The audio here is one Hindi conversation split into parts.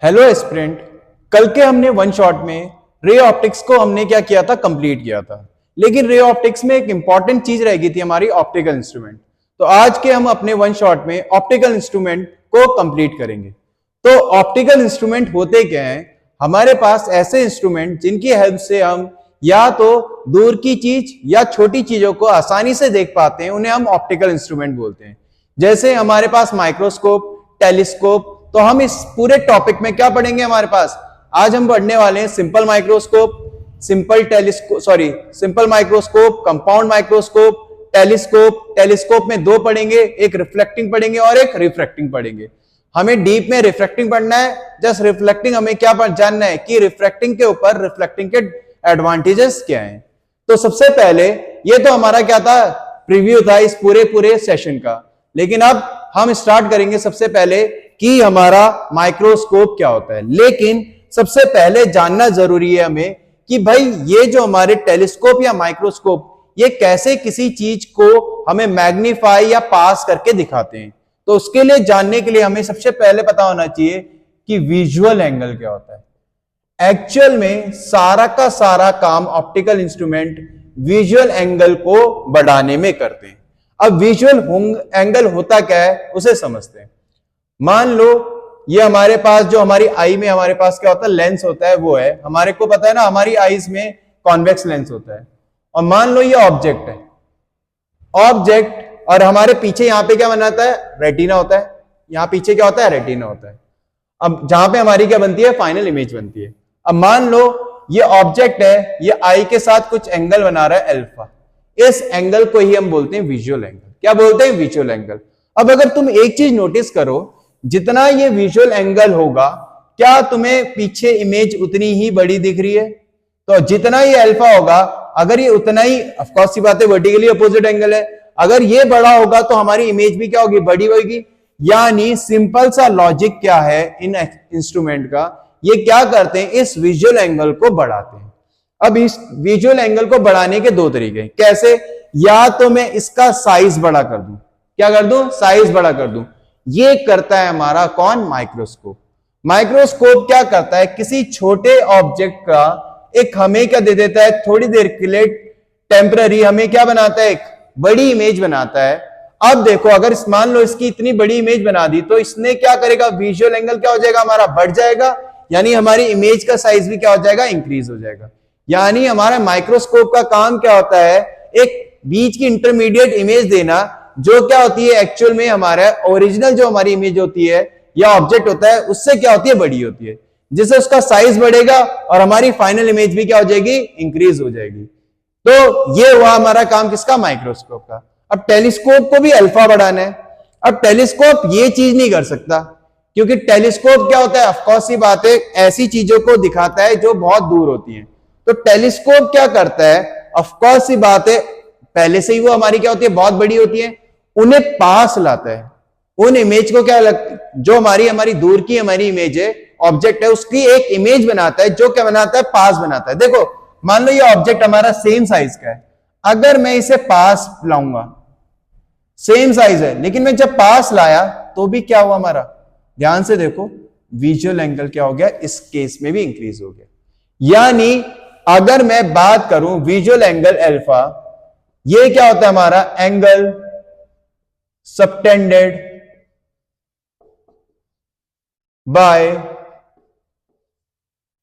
Hello aspirant. कल के हमने वन शॉट में रे ऑप्टिक्स को हमने क्या किया था, कंप्लीट किया था। लेकिन रे ऑप्टिक्स में एक इंपॉर्टेंट चीज रह गई थी, हमारी ऑप्टिकल इंस्ट्रूमेंट। तो आज के हम अपने वन शॉट में ऑप्टिकल इंस्ट्रूमेंट को कंप्लीट करेंगे। तो ऑप्टिकल इंस्ट्रूमेंट होते क्या हैं? हमारे पास ऐसे इंस्ट्रूमेंट जिनकी हेल्प से हम या तो दूर की चीज या छोटी चीजों को आसानी से देख पाते हैं, उन्हें हम ऑप्टिकल इंस्ट्रूमेंट बोलते हैं। जैसे हमारे पास माइक्रोस्कोप, टेलीस्कोप। तो हम इस पूरे टॉपिक में क्या पढ़ेंगे? हमारे पास आज हम पढ़ने वाले हैं simple microscope, simple microscope, compound microscope, telescope. Telescope में दो पढ़ेंगे, एक रिफ्लेक्टिंग पढ़ेंगे और एक रिफ्रैक्टिंग पढ़ेंगे। हमें डीप में रिफ्लेक्टिंग पढ़ना है। जस्ट रिफ्लेक्टिंग हमें क्या जानना है कि रिफ्रैक्टिंग के ऊपर रिफ्लेक्टिंग के एडवांटेजेस क्या हैं। तो सबसे पहले ये तो हमारा क्या था, प्रीव्यू था इस पूरे सेशन का। लेकिन अब हम स्टार्ट करेंगे सबसे पहले कि हमारा माइक्रोस्कोप क्या होता है। लेकिन सबसे पहले जानना जरूरी है हमें कि भाई ये जो हमारे टेलीस्कोप या माइक्रोस्कोप, ये कैसे किसी चीज को हमें मैग्नीफाई या पास करके दिखाते हैं। तो उसके लिए जानने के लिए हमें सबसे पहले पता होना चाहिए कि विजुअल एंगल क्या होता है। एक्चुअल में सारा का सारा काम ऑप्टिकल इंस्ट्रूमेंट विजुअल एंगल को बढ़ाने में करते हैं। अब विजुअल एंगल होता क्या है उसे समझते हैं। मान लो ये हमारे पास जो हमारी आई में हमारे पास क्या होता है, लेंस होता है। वो है, हमारे को पता है ना, हमारी आईज में कॉन्वेक्स लेंस होता है। और मान लो ये ऑब्जेक्ट है, ऑब्जेक्ट, और हमारे पीछे यहां पे क्या बनाता है, रेटिना होता है। यहां पीछे क्या होता है, रेटिना होता है। अब जहां पे हमारी क्या बनती है, फाइनल इमेज बनती है। अब मान लो ये ऑब्जेक्ट है, ये आई के साथ कुछ एंगल बना रहा है अल्फा। इस एंगल को ही हम बोलते हैं विजुअल एंगल। क्या बोलते हैं? Visual angle. अब अगर तुम एक चीज नोटिस करो, जितना ये विजुअल एंगल होगा, क्या तुम्हें पीछे इमेज उतनी ही बड़ी दिख रही है? तो जितना ये अल्फा होगा, अगर ये उतना ही, ऑफ कोर्स सी बात है, वर्टिकली अपोजिट एंगल है, अगर ये बड़ा होगा तो हमारी इमेज भी क्या होगी, बड़ी होगी। यानी सिंपल सा लॉजिक क्या है इन इंस्ट्रूमेंट का, ये क्या करते हैं, इस विजुअल एंगल को बढ़ाते हैं। अब इस विजुअल एंगल को बढ़ाने के दो तरीके। कैसे? या तो मैं इसका साइज बड़ा कर दूं। क्या कर दूं? साइज बड़ा कर दूं। ये करता है हमारा कौन? माइक्रोस्कोप। माइक्रोस्कोप क्या करता है, किसी छोटे ऑब्जेक्ट का एक हमें क्या दे देता है, थोड़ी देर के लिए टेम्पररी हमें क्या बनाता है, एक बड़ी इमेज बनाता है। अब देखो, अगर मान लो इसकी इतनी बड़ी इमेज बना दी, तो इसने क्या करेगा, विजुअल एंगल क्या हो जाएगा, हमारा बढ़ जाएगा। यानी हमारी इमेज का साइज भी क्या हो जाएगा, इंक्रीज हो जाएगा। यानी हमारा माइक्रोस्कोप का काम क्या होता है, एक बीच की इंटरमीडिएट इमेज देना, जो क्या होती है एक्चुअल में हमारा ओरिजिनल जो हमारी इमेज होती है या ऑब्जेक्ट होता है, उससे क्या होती है, बड़ी होती है। जिससे उसका साइज बढ़ेगा और हमारी फाइनल इमेज भी क्या हो जाएगी, इंक्रीज हो जाएगी। तो ये हुआ हमारा काम किसका, माइक्रोस्कोप का। अब टेलीस्कोप को भी अल्फा बढ़ाना है। अब टेलीस्कोप ये चीज नहीं कर सकता, क्योंकि टेलीस्कोप क्या होता है, ऑफकोर्स सी बात है, ऐसी चीजों को दिखाता है जो बहुत दूर होती है। तो टेलीस्कोप क्या करता है, ऑफकोर्स सी बात है, पहले से ही वो हमारी क्या होती है, बहुत बड़ी होती है, उन्हें पास लाता है। उन इमेज को क्या जो हमारी दूर की हमारी इमेज है, ऑब्जेक्ट है, उसकी एक इमेज बनाता है, जो क्या बनाता है, पास बनाता है। देखो, मान लो ये ऑब्जेक्ट हमारा सेम साइज का है, अगर मैं इसे पास लाऊंगा, सेम साइज है, लेकिन मैं जब पास लाया तो भी क्या हुआ हमारा, ध्यान से देखो, विजुअल एंगल क्या हो गया, इस केस में भी इंक्रीज हो गया। यानी अगर मैं बात करूं विजुअल एंगल अल्फा, ये क्या होता है हमारा, angle subtended by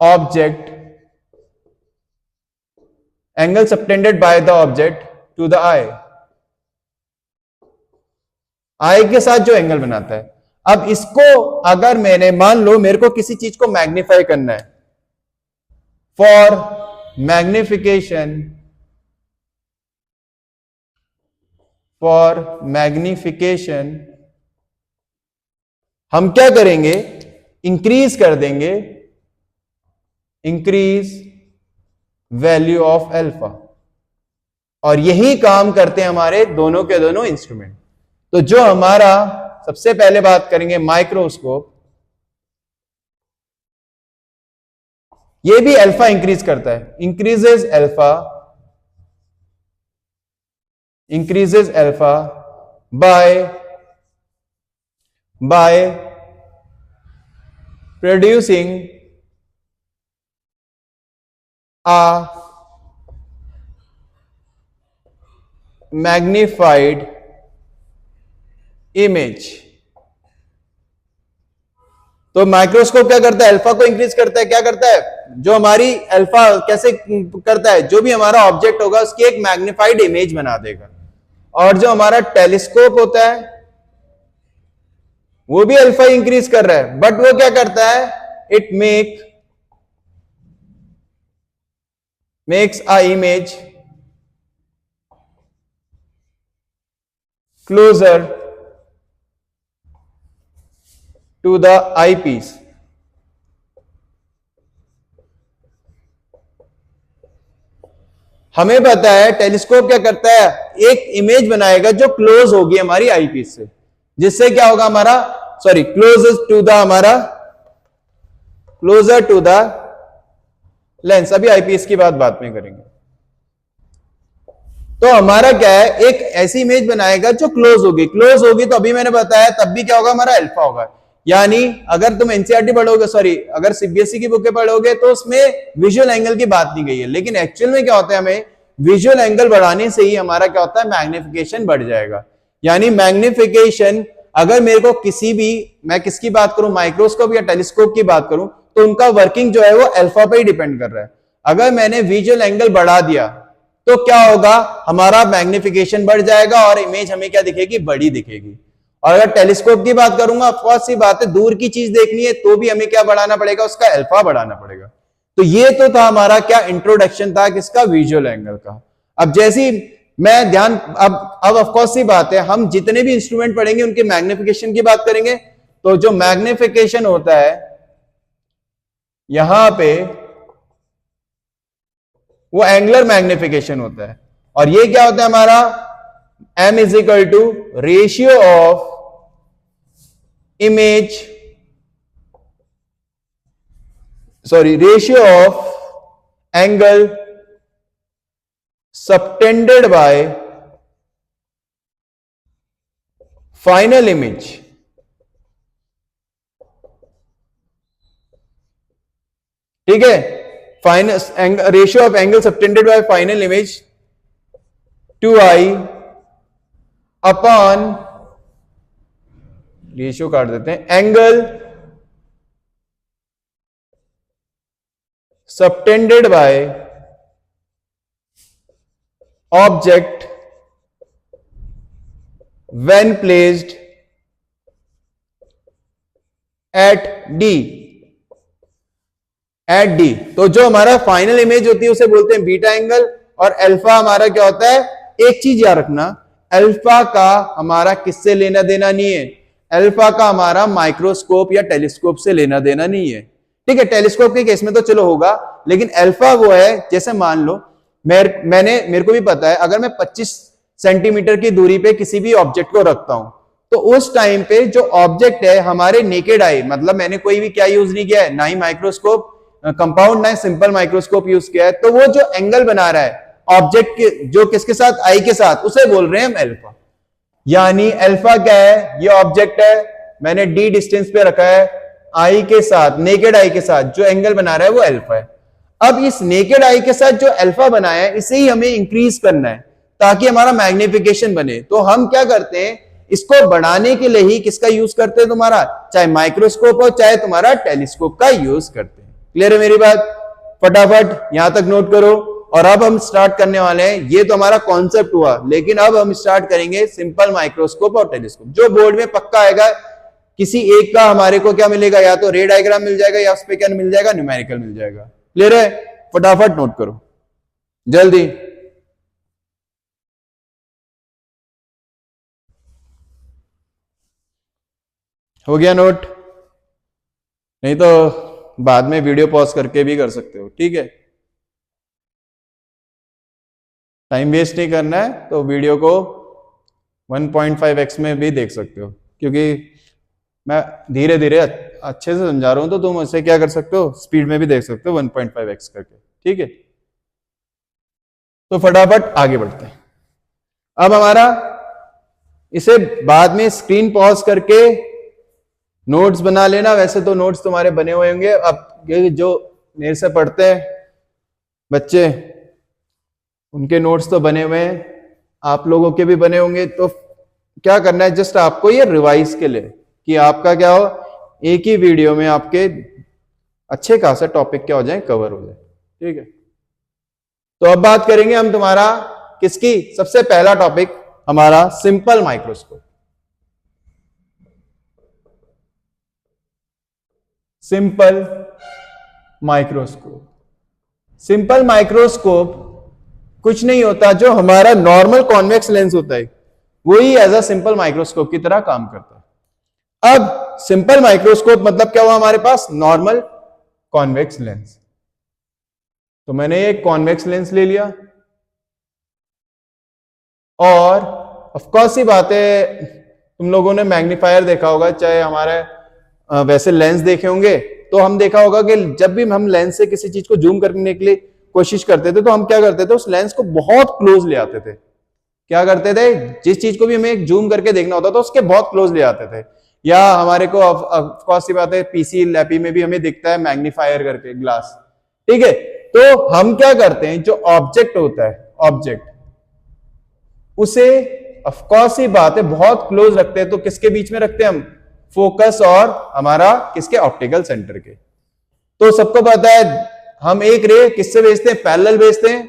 object, angle subtended by the object to the eye, eye के साथ जो एंगल बनाता है। अब इसको अगर मैंने, मान लो मेरे को किसी चीज को मैग्नीफाई करना है, फॉर मैग्निफिकेशन हम क्या करेंगे, इंक्रीज कर देंगे, इंक्रीज वैल्यू ऑफ अल्फा। और यही काम करते हैं हमारे दोनों के दोनों इंस्ट्रूमेंट। तो जो हमारा, सबसे पहले बात करेंगे माइक्रोस्कोप, ये भी अल्फा इंक्रीज करता है, increases alpha by producing a magnified image। तो माइक्रोस्कोप क्या करता है, अल्फा को इंक्रीज करता है, क्या करता है, जो हमारी अल्फा कैसे करता है, जो भी हमारा ऑब्जेक्ट होगा उसकी एक मैग्निफाइड इमेज बना देगा। और जो हमारा टेलीस्कोप होता है वो भी अल्फा इंक्रीज कर रहा है, बट वो क्या करता है, it makes a image closer to the eyepiece. हमें पता है टेलीस्कोप क्या करता है, एक इमेज बनाएगा जो क्लोज होगी हमारी आई पीस से, जिससे क्या होगा हमारा, sorry, closer to the lens. अभी आईपीएस की बात में करेंगे। तो हमारा क्या है, एक ऐसी इमेज बनाएगा जो क्लोज होगी तो अभी मैंने बताया तब भी क्या होगा, हमारा अल्फा होगा। यानी अगर तुम एनसीईआरटी पढ़ोगे, सॉरी अगर सीबीएसई की बुकें पढ़ोगे तो उसमें विजुअल एंगल की बात नहीं गई है, लेकिन एक्चुअल में क्या होता है, हमें विजुअल एंगल बढ़ाने से ही हमारा क्या होता है, मैग्निफिकेशन बढ़ जाएगा। यानी मैग्निफिकेशन, अगर मेरे को किसी भी, मैं किसकी बात करूं, माइक्रोस्कोप या टेलीस्कोप की बात करूं, तो उनका वर्किंग जो है वो अल्फा पे ही डिपेंड कर रहा है। अगर मैंने विजुअल एंगल बढ़ा दिया तो क्या होगा, हमारा मैग्निफिकेशन बढ़ जाएगा और इमेज हमें क्या दिखेगी, बड़ी दिखेगी। और अगर टेलीस्कोप की बात करूंगा, ऑफकोर्स सी बात है, दूर की चीज देखनी है तो भी हमें क्या बढ़ाना पड़ेगा, उसका अल्फा बढ़ाना पड़ेगा। तो ये तो था हमारा क्या इंट्रोडक्शन था किसका, विजुअल एंगल का। अब जैसी मैं ध्यान, अब ऑफकोर्स सी बात है, हम जितने भी इंस्ट्रूमेंट पढ़ेंगे उनके मैग्निफिकेशन की बात करेंगे। तो जो मैग्निफिकेशन होता है यहां पे, वो एंगुलर मैग्निफिकेशन होता है। और ये क्या होता है हमारा, m is equal to ratio of image, sorry ratio of angle subtended by final image. ठीक है, final ratio of angle subtended by final image 2i upon, ratio काट देते हैं, angle subtended by object when placed at D. तो जो हमारा फाइनल इमेज होती है उसे बोलते हैं बीटा एंगल, और अल्फा हमारा क्या होता है, एक चीज याद रखना, अल्फा का हमारा किससे लेना देना नहीं है, अल्फा का हमारा माइक्रोस्कोप या टेलीस्कोप से लेना देना नहीं है। ठीक है, टेलीस्कोप के केस में तो चलो होगा, लेकिन अल्फा वो है, जैसे मान लो मेरे को भी पता है, अगर मैं 25 सेंटीमीटर की दूरी पे किसी भी ऑब्जेक्ट को रखता हूं, तो उस टाइम पे जो ऑब्जेक्ट है हमारे नेकेड आई, मतलब मैंने कोई भी क्या यूज नहीं किया है, ना ही माइक्रोस्कोप कंपाउंड, ना ही सिंपल माइक्रोस्कोप यूज किया है, तो वो जो एंगल बना रहा है ऑब्जेक्ट के, जो किसके साथ, आई के साथ, उसे बोल रहे हैं हम अल्फा। यानी अल्फा क्या है, ये ऑब्जेक्ट है, मैंने डी डिस्टेंस पे रखा है, आई के साथ, नेकेड आई के साथ जो एंगल बना रहा है वो अल्फा है। अब इस नेकेड आई के साथ जो अल्फा बनाया है इसे ही हमें इंक्रीज करना है ताकि हमारा मैग्निफिकेशन बने। तो हम क्या करते हैं, इसको बढ़ाने के लिए ही किसका यूज करते हैं, तुम्हारा चाहे माइक्रोस्कोप हो चाहे तुम्हारा टेलीस्कोप का यूज करते हैं। क्लियर है मेरी बात? फटाफट यहां तक नोट करो। और अब हम स्टार्ट करने वाले हैं, ये तो हमारा कॉन्सेप्ट हुआ, लेकिन अब हम स्टार्ट करेंगे सिंपल माइक्रोस्कोप और टेलीस्कोप। जो बोर्ड में पक्का आएगा, किसी एक का हमारे को क्या मिलेगा, या तो रे डायग्राम मिल जाएगा या उस पर क्या मिल जाएगा, न्यूमेरिकल मिल जाएगा। क्लियर है? फटाफट नोट करो जल्दी। हो गया नोट? नहीं तो बाद में वीडियो पॉज करके भी कर सकते हो। ठीक है, टाइम वेस्ट नहीं करना है तो वीडियो को 1.5x में भी देख सकते हो, क्योंकि मैं धीरे धीरे अच्छे से समझा रहा हूं, तो तुम उसे क्या कर सकते हो, स्पीड में भी देख सकते हो 1.5x करके। ठीक है, तो फटाफट आगे बढ़ते हैं। अब हमारा इसे बाद में स्क्रीन पॉज करके नोट्स बना लेना, वैसे तो नोट्स तुम्हारे बने हुए होंगे। अब ये जो मेरे से पढ़ते हैं बच्चे, उनके नोट्स तो बने हुए हैं, आप लोगों के भी बने होंगे। तो क्या करना है, जस्ट आपको ये रिवाइज के लिए कि आपका क्या हो, एक ही वीडियो में आपके अच्छे खासा टॉपिक क्या हो जाए, कवर हो जाए। ठीक है, तो अब बात करेंगे हम तुम्हारा किसकी, सबसे पहला टॉपिक हमारा simple microscope. Simple microscope, simple microscope कुछ नहीं होता, जो हमारा नॉर्मल कॉन्वेक्स लेंस होता है वही एज अ सिंपल माइक्रोस्कोप की तरह काम करता है। अब सिंपल माइक्रोस्कोप मतलब क्या हुआ, हमारे पास नॉर्मल कॉन्वेक्स लेंस। तो मैंने एक कॉन्वेक्स लेंस ले लिया, और ऑफ कोर्स ही बात है, तुम लोगों ने मैग्नीफायर देखा होगा, चाहे हमारे वैसे लेंस देखे होंगे, तो हम देखा होगा कि जब भी हम लेंस से किसी चीज को जूम करने के लिए कोशिश करते थे, तो हम क्या करते थे, उस लेंस को बहुत क्लोज ले आते थे। क्या करते थे, जिस चीज को भी हमें जूम करके देखना होता था उसके बहुत क्लोज ले आते थे। या हमारे को ऑफ कोर्स की बात है, पीसी लैपी में भी हमें दिखता है मैग्नीफायर करके ग्लास। ठीक है, तो हम क्या करते हैं, जो ऑब्जेक्ट होता है, ऑब्जेक्ट उसे ऑफ कोर्स ही बात है बहुत क्लोज रखते हैं। तो किसके बीच में रखते हैं हम, फोकस और हमारा किसके, ऑप्टिकल सेंटर के। तो सबको पता है हम एक रे किससे भेजते हैं, पैरेलल भेजते हैं।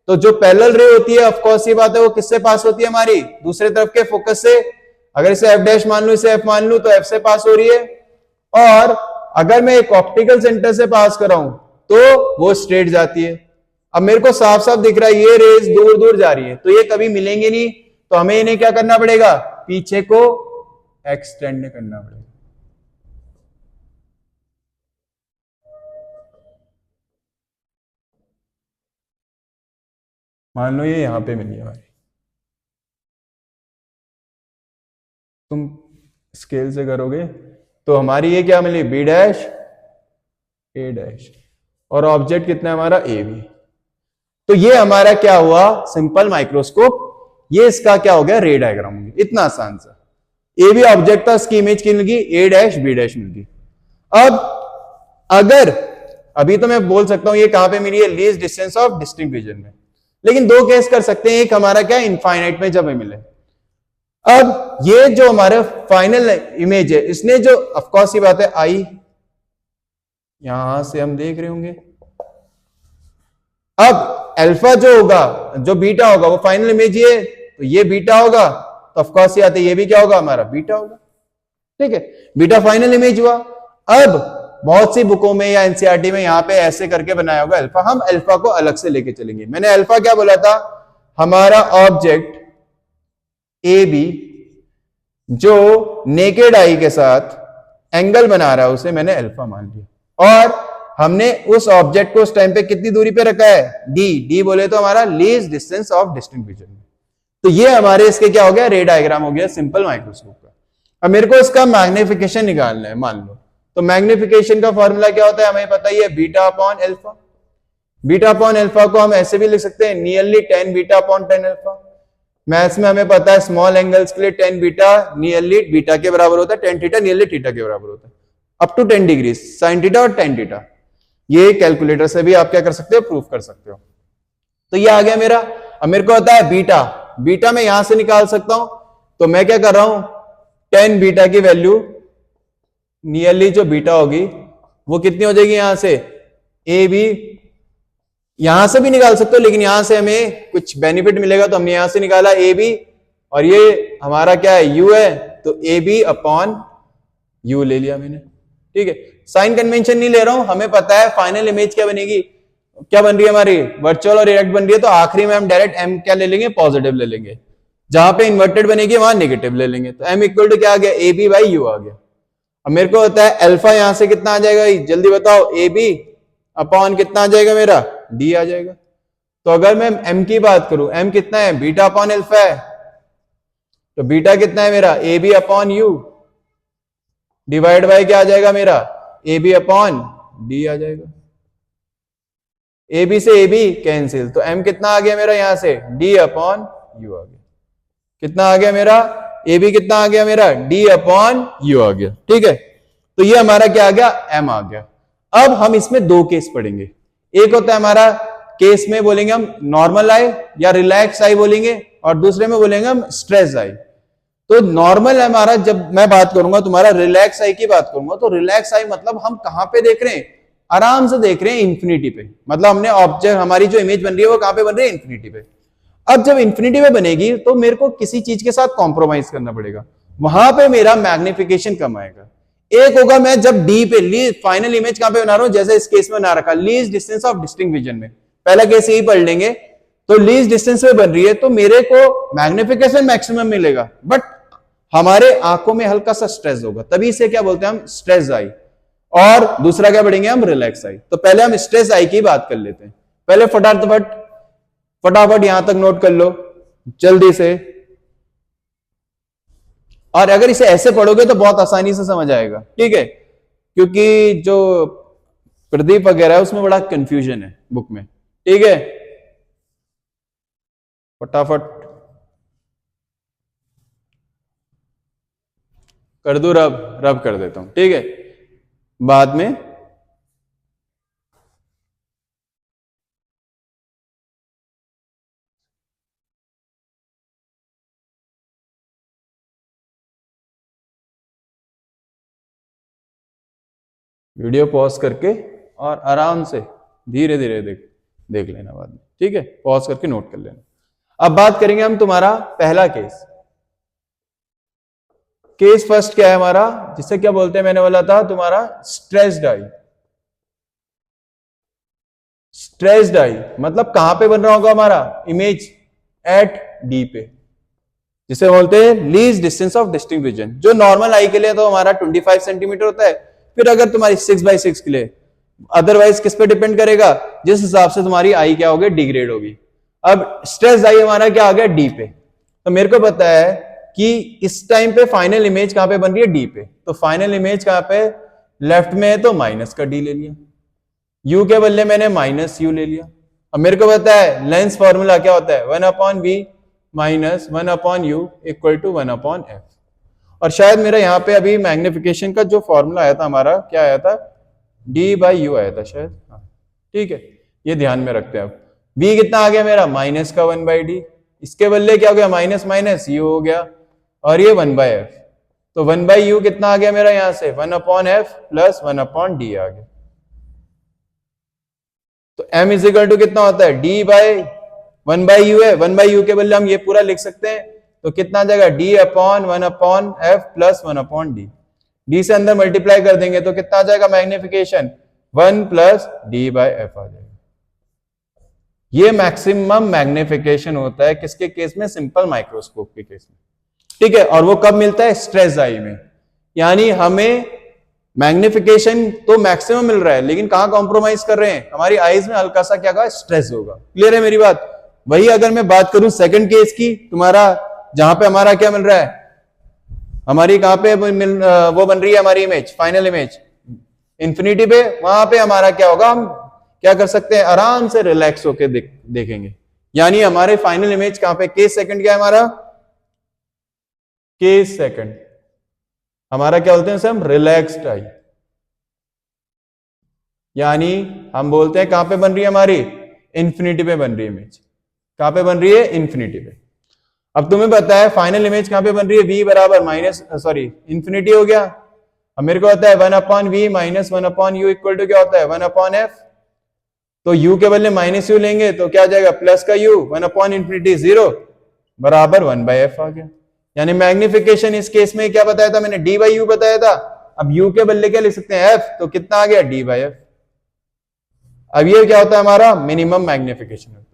तो जो पैरेलल रे होती है ऑफ कोर्स ये बात है वो किससे पास होती है, हमारी दूसरे तरफ के फोकस से। अगर इसे एफ डैश मान लू, इसे एफ मान लू, तो एफ से पास हो रही है। और अगर मैं एक ऑप्टिकल सेंटर से पास कर रहा हूं तो वो स्ट्रेट जाती है। अब मेरे को साफ साफ दिख रहा है ये रेज दूर दूर जा रही है, तो ये कभी मिलेंगे नहीं, तो हमें इन्हें क्या करना पड़ेगा, पीछे को एक्सटेंड करना पड़ेगा। मान लो ये यहां पे मिली हमारी, तुम स्केल से करोगे तो हमारी ये क्या मिली, बी डैश ए डैश, और ऑब्जेक्ट कितना है हमारा, ए बी। तो ये हमारा क्या हुआ, सिंपल माइक्रोस्कोप। ये इसका क्या हो गया, रे डायग्राम हो गया, इतना आसान सा। ए बी ऑब्जेक्ट था, इसकी इमेज की मिल गई, ए डैश बी डैश मिल गई। अब अगर अभी तो मैं बोल सकता हूं ये कहां पे मिली है, least distance of distinct vision में, लेकिन दो केस कर सकते हैं, एक हमारा क्या, इनफाइनाइट में जब हमें मिले। अब ये जो हमारा फाइनल इमेज है, इसने जो ऑफ कोर्स ये बात है आई, यहां से हम देख रहे होंगे। अब अल्फा जो होगा, जो बीटा होगा, वो फाइनल इमेज ये, तो ये बीटा होगा, तो ऑफ कोर्स ये आते ये भी क्या होगा, हमारा बीटा होगा। ठीक है, बीटा फाइनल इमेज हुआ। अब बहुत सी बुकों में या एनसीईआरटी में यहां पे ऐसे करके बनाया होगा अल्फा, हम अल्फा को अलग से लेके चलेंगे। मैंने अल्फा क्या बोला था, हमारा ऑब्जेक्ट ए बी जो नेकेड आई के साथ एंगल बना रहा है, उसे मैंने अल्फा मान लिया। और हमने उस ऑब्जेक्ट को उस टाइम पे कितनी दूरी पे रखा है, डी, डी बोले तो हमारा least distance of distinct vision. तो ये हमारे इसके क्या हो गया, रे डायग्राम हो गया सिंपल माइक्रोस्कोप का। अब मेरे को इसका मैग्निफिकेशन निकालना है, मान लो, तो मैग्निफिकेशन का फॉर्मूला क्या होता है, हमें पता ही है, beta upon alpha. Beta upon alpha को हम ऐसे भी लिख सकते हैं, nearly 10 beta upon 10 alpha. Maths में हमें पता है स्मॉल एंगल्स के लिए 10 बीटा नियरली बीटा के बराबर होता है, 10 थीटा नियरली थीटा के बराबर होता है, up to 10 degree sine theta और 10 थीटा। ये कैलकुलेटर से भी आप क्या कर सकते हो, प्रूफ कर सकते हो। तो ये आ गया मेरा। अब मेरे को होता है बीटा, बीटा मैं यहां से निकाल सकता हूं, तो मैं क्या कर रहा हूं, 10 बीटा की वैल्यू नियरली जो बीटा होगी वो कितनी हो जाएगी, यहां से ए बी, यहां से भी निकाल सकते हो, लेकिन यहां से हमें कुछ बेनिफिट मिलेगा, तो हमने यहां से निकाला ए बी, और ये हमारा क्या है, यू है, तो ए बी अपॉन यू ले लिया मैंने। ठीक है, साइन कन्वेंशन नहीं ले रहा हूं, हमें पता है फाइनल इमेज क्या बनेगी, क्या बन रही है हमारी, वर्चुअल और इरेक्ट बन रही है, तो आखिरी में हम डायरेक्ट एम क्या ले लेंगे, पॉजिटिव ले लेंगे। जहां पे इन्वर्टेड बनेगी वहां नेगेटिव ले लेंगे, तो एम इक्वल टू क्या आ गया, ए बी बाई यू आ गया। अब मेरे को होता है अल्फा, यहां से कितना आ जाएगा, जल्दी बताओ, ए बी अपॉन कितना आ जाएगा मेरा, डी आ जाएगा। तो अगर मैं एम की बात करूं, एम कितना है, बीटा अपॉन अल्फा है, तो बीटा कितना है मेरा, A B upon u divide by क्या आ जाएगा मेरा, ए बी अपॉन डी आ जाएगा। ए बी से ए बी कैंसिल, तो एम कितना आ गया मेरा, यहां से डी अपॉन यू आ गया। कितना आ गया मेरा, ए बी कितना आ गया मेरा, डी अपॉन यू आ गया। ठीक है, तो ये हमारा क्या आ गया, m आ गया। अब हम इसमें दो केस पढ़ेंगे, एक होता है हमारा केस में बोलेंगे हम नॉर्मल आई या रिलैक्स आई बोलेंगे, और दूसरे में बोलेंगे हम स्ट्रेस आई। तो नॉर्मल हमारा, जब मैं बात करूंगा तुम्हारा रिलैक्स आई की बात करूंगा, तो रिलैक्स आई मतलब हम कहां पे देख रहे हैं, आराम से देख रहे हैं इंफिनिटी पे, मतलब हमने ऑब्जेक्ट, हमारी जो इमेज बन रही है वो कहां पे बन रही है, इंफिनिटी पे। अब जब इंफिनिटी पे बनेगी तो मेरे को किसी चीज के साथ कॉम्प्रोमाइज करना पड़ेगा, वहां पे मेरा मैग्निफिकेशन कम आएगा। एक होगा मैं जब डी पे फाइनल इमेज कहां पे बना रहा हूं, जैसे इस केस में बना रखा least distance of distinct vision में, पहला केस यही पढ़ लेंगे। तो लीस्ट डिस्टेंस में बन रही है तो मेरे को मैग्निफिकेशन मैक्सिमम मिलेगा, बट हमारे आंखों में हल्का सा स्ट्रेस होगा, तभी से क्या बोलते हैं हम, स्ट्रेस आई। और दूसरा क्या पढ़ेंगे हम, रिलैक्स आई। तो पहले हम स्ट्रेस आई की बात कर लेते हैं। पहले फटाफट यहां तक नोट कर लो जल्दी से, और अगर इसे ऐसे पढ़ोगे तो बहुत आसानी से समझ आएगा, ठीक है, क्योंकि जो प्रदीप वगैरह है उसमें बड़ा कंफ्यूजन है बुक में, ठीक है। फटाफट कर दो, रब कर देता हूं, ठीक है, बाद में वीडियो पॉज करके और आराम से धीरे धीरे देख लेना बाद में, ठीक है, पॉज करके नोट कर लेना। अब बात करेंगे हम तुम्हारा पहला केस। केस फर्स्ट क्या है हमारा, जिसे क्या बोलते हैं, मैंने बोला था तुम्हारा स्ट्रेस्ड आई। स्ट्रेस्ड आई मतलब कहां पे बन रहा होगा हमारा इमेज, एट डी पे, जिसे बोलते हैं least distance of distinct vision. जो नॉर्मल आई के लिए तो हमारा 25 सेंटीमीटर होता है, फिर अगर तुम्हारी 6x6 के लिए, अदरवाइज किस पे डिपेंड करेगा, जिस हिसाब से तुम्हारी आई क्या होगी, डिग्रेड होगी। अब स्ट्रेस आई हमारा क्या आ गया, डी पे। तो मेरे को पता है कि इस टाइम पे फाइनल इमेज कहां पे बन रही है, डी पे। तो फाइनल इमेज कहां पे, लेफ्ट में है, तो माइनस का डी ले लिया, यू के बदले मैंने माइनस यू ले लिया। अब मेरे को पता है लेंस फॉर्मूला क्या होता है, 1/v minus 1/u equal to 1/f। और शायद मेरा यहाँ पे अभी मैग्निफिकेशन का जो फॉर्मूला आया था हमारा, क्या आया था, d/u आया था शायद, हाँ ठीक है, ये ध्यान में रखते हैं। अब v कितना आ गया मेरा, माइनस का 1/d, इसके बदले क्या हो गया, माइनस माइनस u हो गया, और ये 1/f। तो 1/u कितना आ गया मेरा यहां से, 1/f प्लस 1/d आ गया। तो m इज इक्वल टू कितना होता है, d/1/u है, 1/u के बदले हम ये पूरा लिख सकते हैं, तो कितना आ जाएगा, d/1/f प्लस 1/d। d से अंदर मल्टीप्लाई कर देंगे तो कितना आ जाएगा मैग्निफिकेशन, 1 प्लस d/f आ जाएगा। ये मैक्सिमम मैग्निफिकेशन होता है किसके केस में, सिंपल माइक्रोस्कोप के केस में, ठीक है। और वो कब मिलता है, स्ट्रेस आई में। यानी हमें मैग्निफिकेशन तो मैक्सिमम मिल रहा है, लेकिन कहां कॉम्प्रोमाइज कर रहे हैं, हमारी आईज में हल्का सा क्या कहा, स्ट्रेस होगा। क्लियर है मेरी बात। वही अगर मैं बात करूं सेकंड केस की, तुम्हारा जहां पे हमारा क्या मिल रहा है, हमारी कहां पे वो बन रही है हमारी इमेज, फाइनल इमेज इंफिनिटी पे, वहां पे हमारा क्या होगा, हम क्या कर सकते हैं, आराम से रिलैक्स होके देखेंगे। यानी हमारे फाइनल इमेज कहां पे, केस सेकंड क्या है हमारा, केस सेकंड हमारा क्या बोलते हैं, हम रिलैक्स्ड आई। यानी हम बोलते हैं कहां पे बन रही है हमारी, इंफिनिटी पे बन रही है इमेज। कहां पे बन रही है, इंफिनिटी पे। अब तुम्हें पता है फाइनल इमेज कहां पे बन रही है, v बराबर इंफिनिटी हो गया। अब मेरे को पता है 1/v minus 1/u equal to क्या होता है, 1/f। तो u के बदले माइनस u लेंगे तो क्या आ जाएगा, प्लस का u, 1/इंफिनिटी 0 बराबर 1/f आ गया। यानी मैग्निफिकेशन इस केस में क्या बताया था मैंने, d/u बताया था। अब u के बदले क्या लिख सकते हैं, f, तो कितना आ गया, d/f। अब ये क्या होता है हमारा, मिनिमम मैग्निफिकेशन होता है।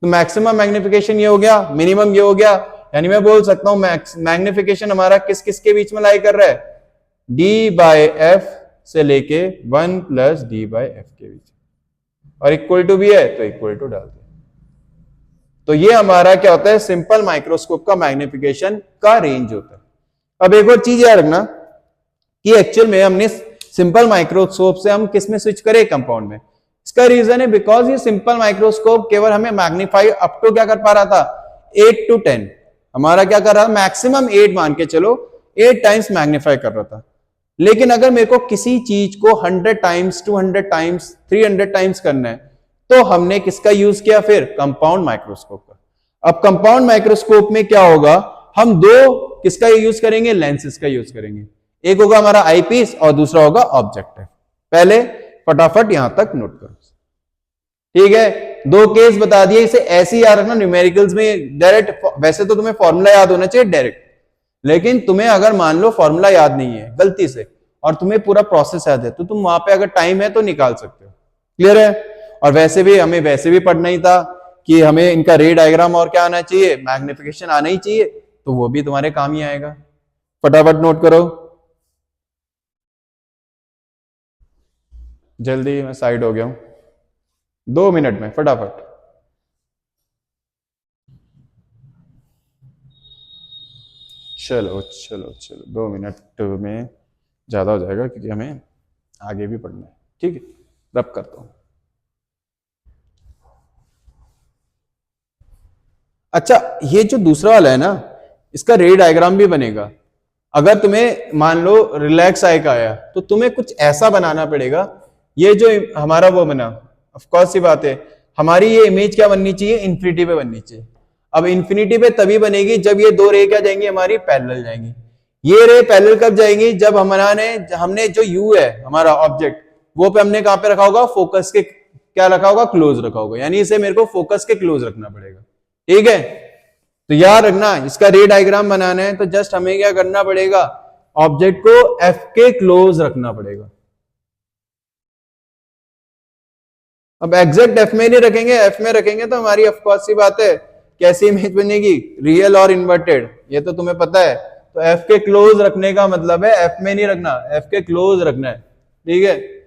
तो मैक्सिमम मैग्निफिकेशन ये हो गया, मिनिमम ये हो गया। यानी मैं बोल सकता हूं मैग्निफिकेशन हमारा किस किस के बीच में लाई कर रहा है, d/f से लेके 1 प्लस d/f के बीच, और इक्वल टू भी है तो इक्वल टू डाल दे। तो ये हमारा क्या होता है, सिंपल माइक्रोस्कोप का मैग्निफिकेशन का रेंज होता है। अब एक और चीज याद रखना कि एक्चुअल में हमने सिंपल माइक्रोस्कोप से हम किस में स्विच करें, कंपाउंड में। इसका रीजन है बिकॉज ये सिंपल माइक्रोस्कोप केवल हमें मैग्नीफाई अप टू क्या कर पा रहा था, 8 to 10, हमारा क्या कर रहा था, मैक्सिमम 8 मान के चलो, 8 टाइम्स मैग्नीफाई कर रहा था। लेकिन अगर मेरे को किसी चीज को 100 टाइम्स 200 टाइम्स 300 टाइम्स करना है तो हमने किसका यूज किया, फिर कंपाउंड माइक्रोस्कोप का। अब कंपाउंड माइक्रोस्कोप में क्या होगा, हम दो किसका यूज करेंगे, लेंसेज का यूज करेंगे। एक होगा हमारा आईपीस और दूसरा होगा ऑब्जेक्टिव। पहले फटाफट यहां तक नोट करो, ठीक है। दो केस बता दिए, इसे ऐसे ही याद रखना न्यूमेरिकल्स में डायरेक्ट। वैसे तो तुम्हें फॉर्मूला याद होना चाहिए डायरेक्ट, लेकिन तुम्हें अगर मान लो फॉर्मूला याद नहीं है गलती से और तुम्हें पूरा प्रोसेस याद है तो तुम वहां पे अगर टाइम है तो निकाल सकते हो। क्लियर है। और वैसे भी हमें वैसे भी पढ़ना ही था कि हमें इनका रे डायग्राम और क्या आना चाहिए, मैग्निफिकेशन आना ही चाहिए, तो वो भी तुम्हारे काम ही आएगा। फटाफट नोट करो, जल्दी, मैं साइड हो गया हूं, 2 मिनट में फटाफट। चलो चलो चलो, 2 मिनट में ज्यादा हो जाएगा क्योंकि हमें आगे भी पढ़ना है, ठीक है। रब करता हूं। अच्छा, ये जो दूसरा वाला है ना, इसका रे डायग्राम भी बनेगा। अगर तुम्हें मान लो रिलैक्स आई का आया तो तुम्हें कुछ ऐसा बनाना पड़ेगा। ये जो हमारा वो बना, ऑफ कोर्स सी बात है, हमारी ये इमेज क्या बननी चाहिए, इन्फिनिटी पे बननी चाहिए। अब इन्फिनिटी पे तभी बनेगी जब ये दो रे क्या जाएंगी, हमारी पैरेलल जाएंगी। ये रे पैरेलल कब जाएंगी, जब हमने जो यू है हमारा ऑब्जेक्ट, वो पे हमने कहां पे रखा होगा, फोकस के क्या रखा होगा, क्लोज रखा होगा। यानी इसे मेरे को फोकस के क्लोज रखना पड़ेगा, ठीक है। तो याद रखना, इसका रे डायग्राम बनाना है तो जस्ट हमें क्या करना पड़ेगा, ऑब्जेक्ट को एफ के क्लोज रखना पड़ेगा। अब एग्जैक्ट एफ में नहीं रखेंगे, एफ में रखेंगे तो हमारी ऑफकोर्स सी बात है कैसी इमेज बनेगी, रियल और इन्वर्टेड, ये तो तुम्हें पता है। तो एफ के क्लोज रखने का मतलब है एफ में नहीं रखना, एफ के क्लोज रखना है, ठीक है।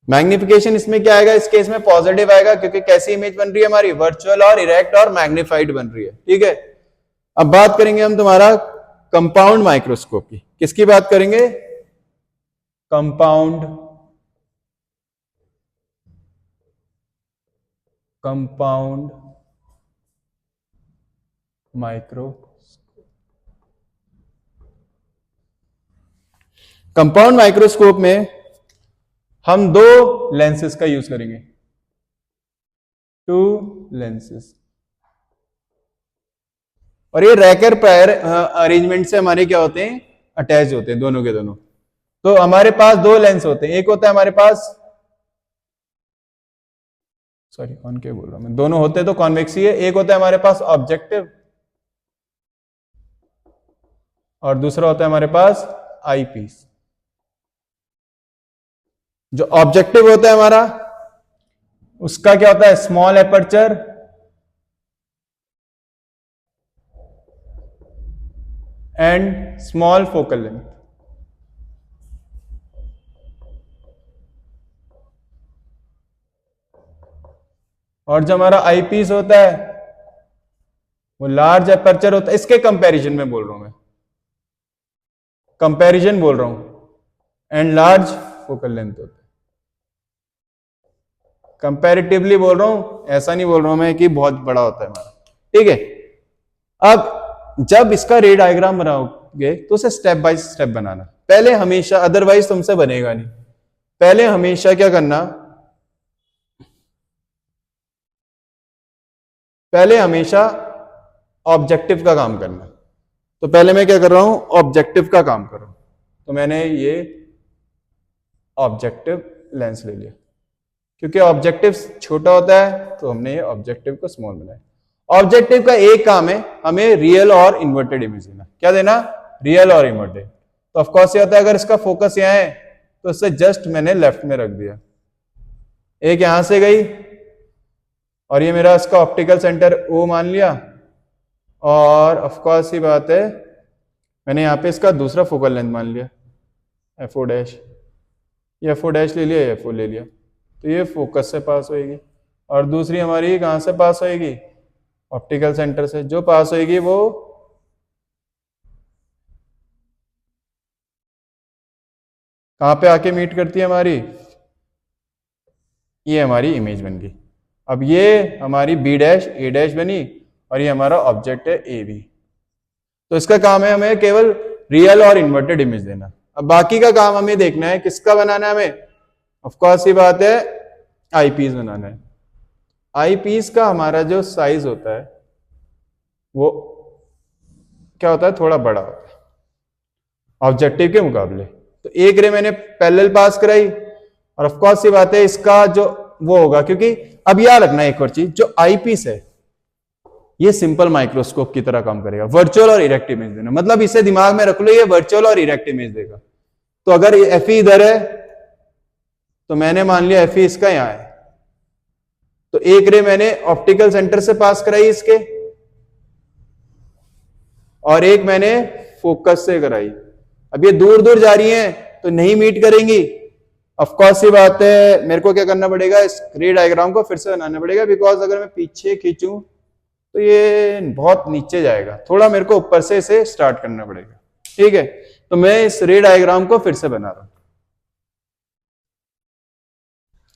मैग्निफिकेशन इसमें क्या आएगा, इस केस में पॉजिटिव आएगा क्योंकि कैसी इमेज बन रही है हमारी, वर्चुअल और इरेक्ट और मैग्निफाइड बन रही है, ठीक है। अब बात करेंगे हम तुम्हारा कंपाउंड माइक्रोस्कोप की। किसकी बात करेंगे, कंपाउंड माइक्रोस्कोप। कंपाउंड माइक्रोस्कोप में हम दो लेंसेज का यूज करेंगे, 2 लेंसेज। और ये रैकर पैर अरेंजमेंट से हमारे क्या होते हैं, अटैच होते हैं दोनों के दोनों। तो हमारे पास दो लेंस होते हैं, एक होता है हमारे पास, सॉरी कौन क्या बोल रहा हूं मैं, दोनों होते हैं तो कॉन्वेक्स ही है। एक होता है हमारे पास ऑब्जेक्टिव और दूसरा होता है हमारे पास आईपीस। जो ऑब्जेक्टिव होता है हमारा, उसका क्या होता है, small aperture and small focal length. और जो हमारा आईपीस होता है वो लार्ज एपर्चर होता है। इसके कंपैरिजन में बोल रहा हूं मैं, कंपैरिजन बोल रहा हूं, एंड लार्ज फोकल लेंथ होता है। कंपैरेटिवली बोल रहा हूं, ऐसा नहीं बोल रहा हूं मैं कि बहुत बड़ा होता है हमारा, ठीक है। अब जब इसका रे डायग्राम बनाओगे तो उसे स्टेप बाय स्टेप बनाना पहले हमेशा, अदरवाइज तुमसे बनेगा नहीं। पहले हमेशा क्या करना, पहले हमेशा ऑब्जेक्टिव का काम करना। तो पहले मैं क्या कर रहा हूं, ऑब्जेक्टिव का काम कर रहा हूं। तो मैंने ये ऑब्जेक्टिव लेंस ले लिया, क्योंकि ऑब्जेक्टिव छोटा होता है तो हमने ये ऑब्जेक्टिव को स्मॉल बनाया। ऑब्जेक्टिव का एक काम है, हमें रियल और इन्वर्टेड इमेज देना। क्या देना, रियल और इन्वर्टेड। तो ऑफकोर्स ये होता है अगर इसका फोकस यहां है तो इससे जस्ट मैंने लेफ्ट में रख दिया, एक यहां से गई और ये मेरा इसका ऑप्टिकल सेंटर ओ मान लिया। और ऑफकोर्स ही बात है मैंने यहाँ पे इसका दूसरा फोकल लेंथ मान लिया, एफओ डैश, ये एफओ डैश ले लिया, एफओ ले लिया। तो ये फोकस से पास होएगी और दूसरी हमारी कहां से पास होएगी, ऑप्टिकल सेंटर से। जो पास होएगी वो कहां पे आके मीट करती है हमारी, ये हमारी इमेज बन गई। अब ये हमारी बी डैश ए डैश बनी और ये हमारा ऑब्जेक्ट है ए बी। तो इसका काम है हमें केवल रियल और इन्वर्टेड इमेज देना। अब बाकी का काम हमें देखना है किसका बनाना है, हमें ऑफ कोर्स ये बात है आईपीस बनाना है। आईपीस का हमारा जो साइज होता है वो क्या होता है, थोड़ा बड़ा होता है ऑब्जेक्टिव के मुकाबले। तो एक रे मैंने पैरेलल पास कराई और ऑफ कोर्स ये बात है इसका जो वो होगा, क्योंकि अब याद रखना एक और चीज, जो आईपीस है ये सिंपल माइक्रोस्कोप की तरह काम करेगा, वर्चुअल और इरेक्ट इमेज देना। मतलब इसे दिमाग में रख लो, ये वर्चुअल और इरेक्ट इमेज देगा। तो अगर एफ इधर है तो मैंने मान लिया एफ इसका यहां है, तो एक रे मैंने ऑप्टिकल सेंटर से पास कराई इसके और एक मैंने फोकस से कराई। अब ये दूर दूर जा रही हैं तो नहीं मीट करेंगी। ऑफ कोर्स ये बात है मेरे को क्या करना पड़ेगा, इस रे डायग्राम को फिर से बनाना पड़ेगा, बिकॉज अगर मैं पीछे खींचूं तो ये बहुत नीचे जाएगा, थोड़ा मेरे को ऊपर से इसे स्टार्ट करना पड़ेगा। ठीक है, तो मैं इस रे डायग्राम को फिर से बना रहा हूं,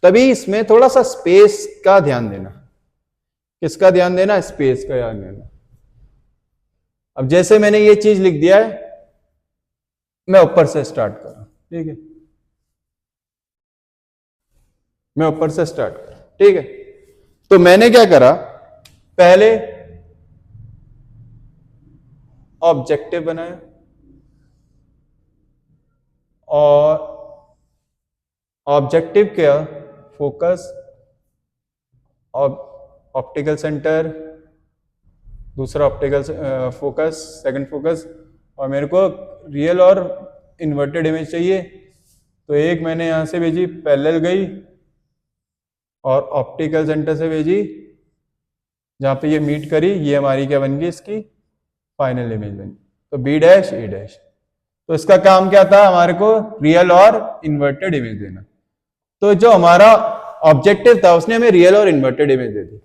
तभी इसमें थोड़ा सा स्पेस का ध्यान देना। किसका ध्यान देना, स्पेस का ध्यान देना। अब जैसे मैंने ये चीज लिख दिया है, मैं ऊपर से स्टार्ट कर रहा हूं। ठीक है, मैं ऊपर से स्टार्ट कर रहा हूं। ठीक है, तो मैंने क्या करा, पहले ऑब्जेक्टिव बनाया और ऑब्जेक्टिव क्या, फोकस, ऑप्टिकल सेंटर, दूसरा ऑप्टिकल फोकस, सेकंड फोकस, और मेरे को रियल और इन्वर्टेड इमेज चाहिए। तो एक मैंने यहां से भेजी, पैरेलल गई और ऑप्टिकल सेंटर से भेजी, जहां पे ये मीट करी, ये हमारी क्या बन गई, इसकी फाइनल इमेज बन गई। तो बी डैश ए डैश। तो इसका काम क्या था, हमारे को रियल और इन्वर्टेड इमेज देना। तो जो हमारा ऑब्जेक्टिव था उसने हमें रियल और इन्वर्टेड इमेज दे दी।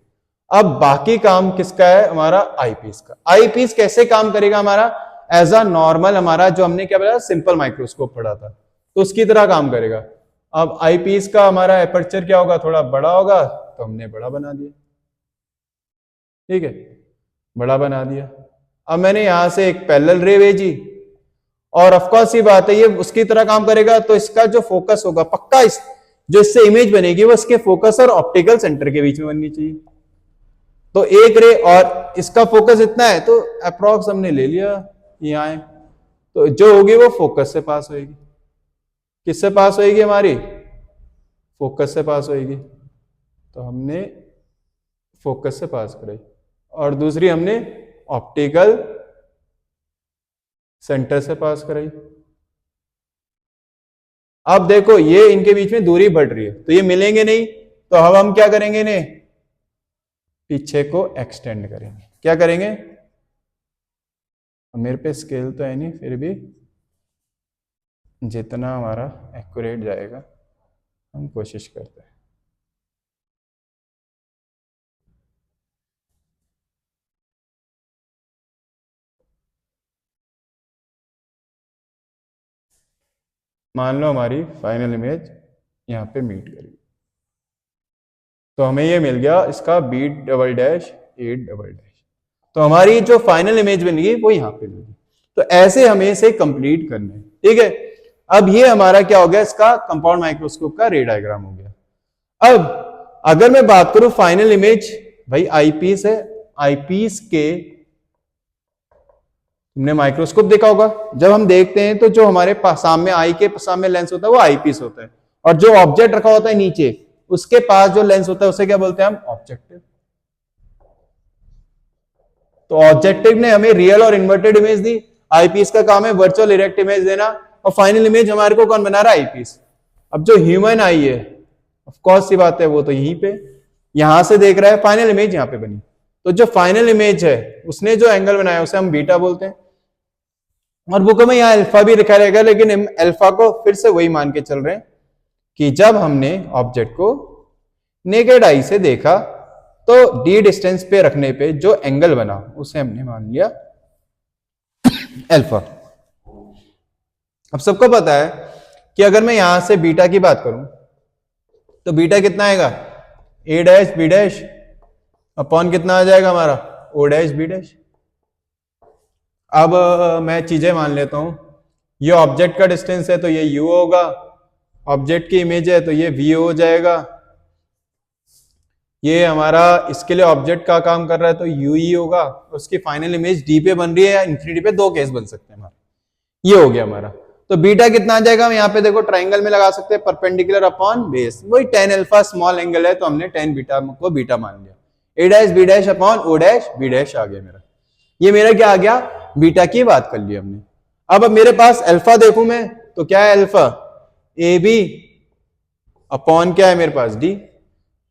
अब बाकी काम किसका है, हमारा आईपीस का। आईपीस कैसे काम करेगा हमारा, एज अ नॉर्मल, हमारा जो हमने क्या बताया सिंपल माइक्रोस्कोप पढ़ा था, तो उसकी तरह काम करेगा। अब आईपीस का हमारा एपर्चर क्या होगा, थोड़ा बड़ा होगा, तो हमने बड़ा बना दिया। ठीक है, बड़ा बना दिया। अब मैंने यहां से एक पैरेलल रे भेजी और ऑफ कोर्स ये बात है ये उसकी तरह काम करेगा, तो इसका जो फोकस होगा पक्का जो इससे इमेज बनेगी वो इसके फोकस और ऑप्टिकल सेंटर के बीच में बननी चाहिए। तो एक रे और इसका फोकस इतना है, तो अप्रॉक्स हमने ले लिया यहां है, तो जो होगी वो फोकस से पास होगी। किससे पास होगी, हमारी फोकस से पास होगी। तो हमने फोकस से पास कराई और दूसरी हमने ऑप्टिकल सेंटर से पास कराई। अब देखो ये इनके बीच में दूरी बढ़ रही है, तो ये मिलेंगे नहीं, तो अब हम क्या करेंगे, इन्हें पीछे को एक्सटेंड करेंगे। क्या करेंगे, मेरे पे स्केल तो है नहीं, फिर भी जितना हमारा एक्यूरेट जाएगा हम कोशिश करते हैं। मान लो हमारी फाइनल इमेज यहाँ पे मीट करेगी, तो हमें ये मिल गया इसका B double dash A double dash. तो हमारी जो फाइनल इमेज बनेगी वो यहाँ पे मिलेगी। तो ऐसे हमें इसे कंप्लीट करना है। ठीक है, अब ये हमारा क्या हो गया, इसका कंपाउंड माइक्रोस्कोप का रे डायग्राम हो गया। अब अगर मैं बात करूं फाइनल इमेज, भाई आईपीस है, आईपीस के तुमने माइक्रोस्कोप देखा होगा, जब हम देखते हैं तो जो हमारे सामने आई के सामने लेंस होता है वो आईपीस होता है, और जो ऑब्जेक्ट रखा होता है नीचे उसके पास जो लेंस होता है उसे क्या बोलते हैं हम, ऑब्जेक्टिव। तो ऑब्जेक्टिव ने हमें रियल और इन्वर्टेड इमेज दी, आईपीस का काम है वर्चुअल इरेक्ट इमेज देना, और फाइनल इमेज हमारे को कौन बना रहा है, आईपीस। अब जो ह्यूमन आई है, ऑफ कोर्स सी बात है, वो तो यहीं पे यहां से देख रहा है, फाइनल इमेज यहां पे बनी। तो जो फाइनल इमेज है उसने जो एंगल बनाया उसे हम बीटा बोलते हैं, और बुक में यहां अल्फा भी लिखा रहेगा, लेकिन हम अल्फा को फिर से वही मान के चल रहे हैं कि जब हमने ऑब्जेक्ट को नेकेड आई से देखा तो डी डिस्टेंस पे रखने पे जो एंगल बना उसे हमने मान लिया अल्फा। अब सबको पता है कि अगर मैं यहां से बीटा की बात करूं तो बीटा कितना आएगा, ए डैश बी डैश अपॉन कितना आ जाएगा हमारा, ओ डैश बी डैश। अब मैं चीजें मान लेता हूं, ये ऑब्जेक्ट का डिस्टेंस है तो ये u होगा, ऑब्जेक्ट की इमेज है तो ये v हो जाएगा, ये हमारा इसके लिए ऑब्जेक्ट का काम कर रहा है तो u ही होगा, उसकी फाइनल इमेज d पे बन रही है या इंफिनिटी पे, दो केस बन सकते हैं हमारे। ये हो गया हमारा। तो बीटा कितना आ जाएगा, हम यहाँ पे देखो ट्राइंगल में लगा सकते हैं, परपेंडिकुलर अपॉन बेस, वही tan अल्फा स्मॉल एंगल है तो हमने tan बीटा को बीटा मान लिया, a dash b dash upon o dash b dash आ गया मेरा। ये मेरा क्या आ गया, बीटा की बात कर ली हमने। अब मेरे पास अल्फा देखूं मैं तो क्या है, अल्फा ए बी अपॉन क्या है मेरे पास डी।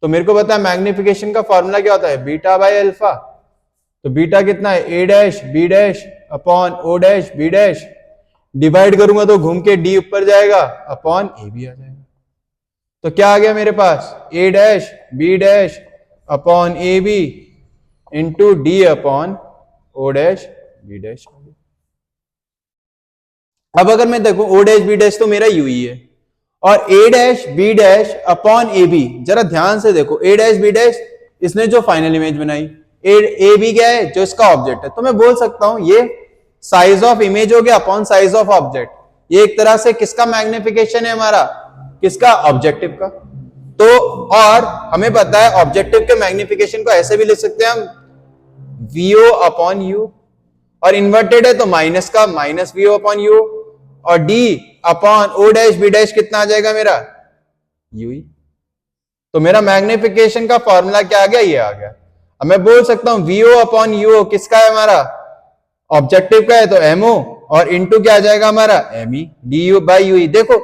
तो मेरे को पता है मैग्निफिकेशन का फॉर्मूला क्या होता है, बीटा बाय अल्फा। तो बीटा कितना है, A dash B dash upon O dash B dash, divide करूंगा तो घूम के डी ऊपर जाएगा अपॉन ए बी आ जाएगा। तो क्या आ गया मेरे पास, A dash B dash upon A B into D upon O dash B dash. अब अगर मैं देखूं ओ डैश बी डैश तो मेरा यू ही है, और A dash B dash upon A B, जरा ध्यान से देखो, ए डैश बी डैश इसने जो फाइनल इमेज बनाई, ए बी क्या है, जो इसका ऑब्जेक्ट है। तो मैं बोल सकता हूं ये साइज ऑफ इमेज हो गया अपॉन साइज ऑफ ऑब्जेक्ट। ये एक तरह से किसका मैग्निफिकेशन है हमारा, किसका, ऑब्जेक्टिव का। तो और हमें पता है ऑब्जेक्टिव के मैग्निफिकेशन को ऐसे भी लिख सकते हैं हम, वीओ अपॉन यू, और इन्वर्टेड है तो माइनस का माइनस वीओ अपॉन यू, और D upon O dash B dash कितना आ जाएगा मेरा, यू ही। तो मेरा मैग्निफिकेशन का फॉर्मूला क्या आ गया, ये आ गया। अब मैं बोल सकता हूं वीओ अपॉन यू किसका है, हमारा ऑब्जेक्टिव का है तो एमओ, और इनटू क्या आ जाएगा हमारा, m e D u by u. देखो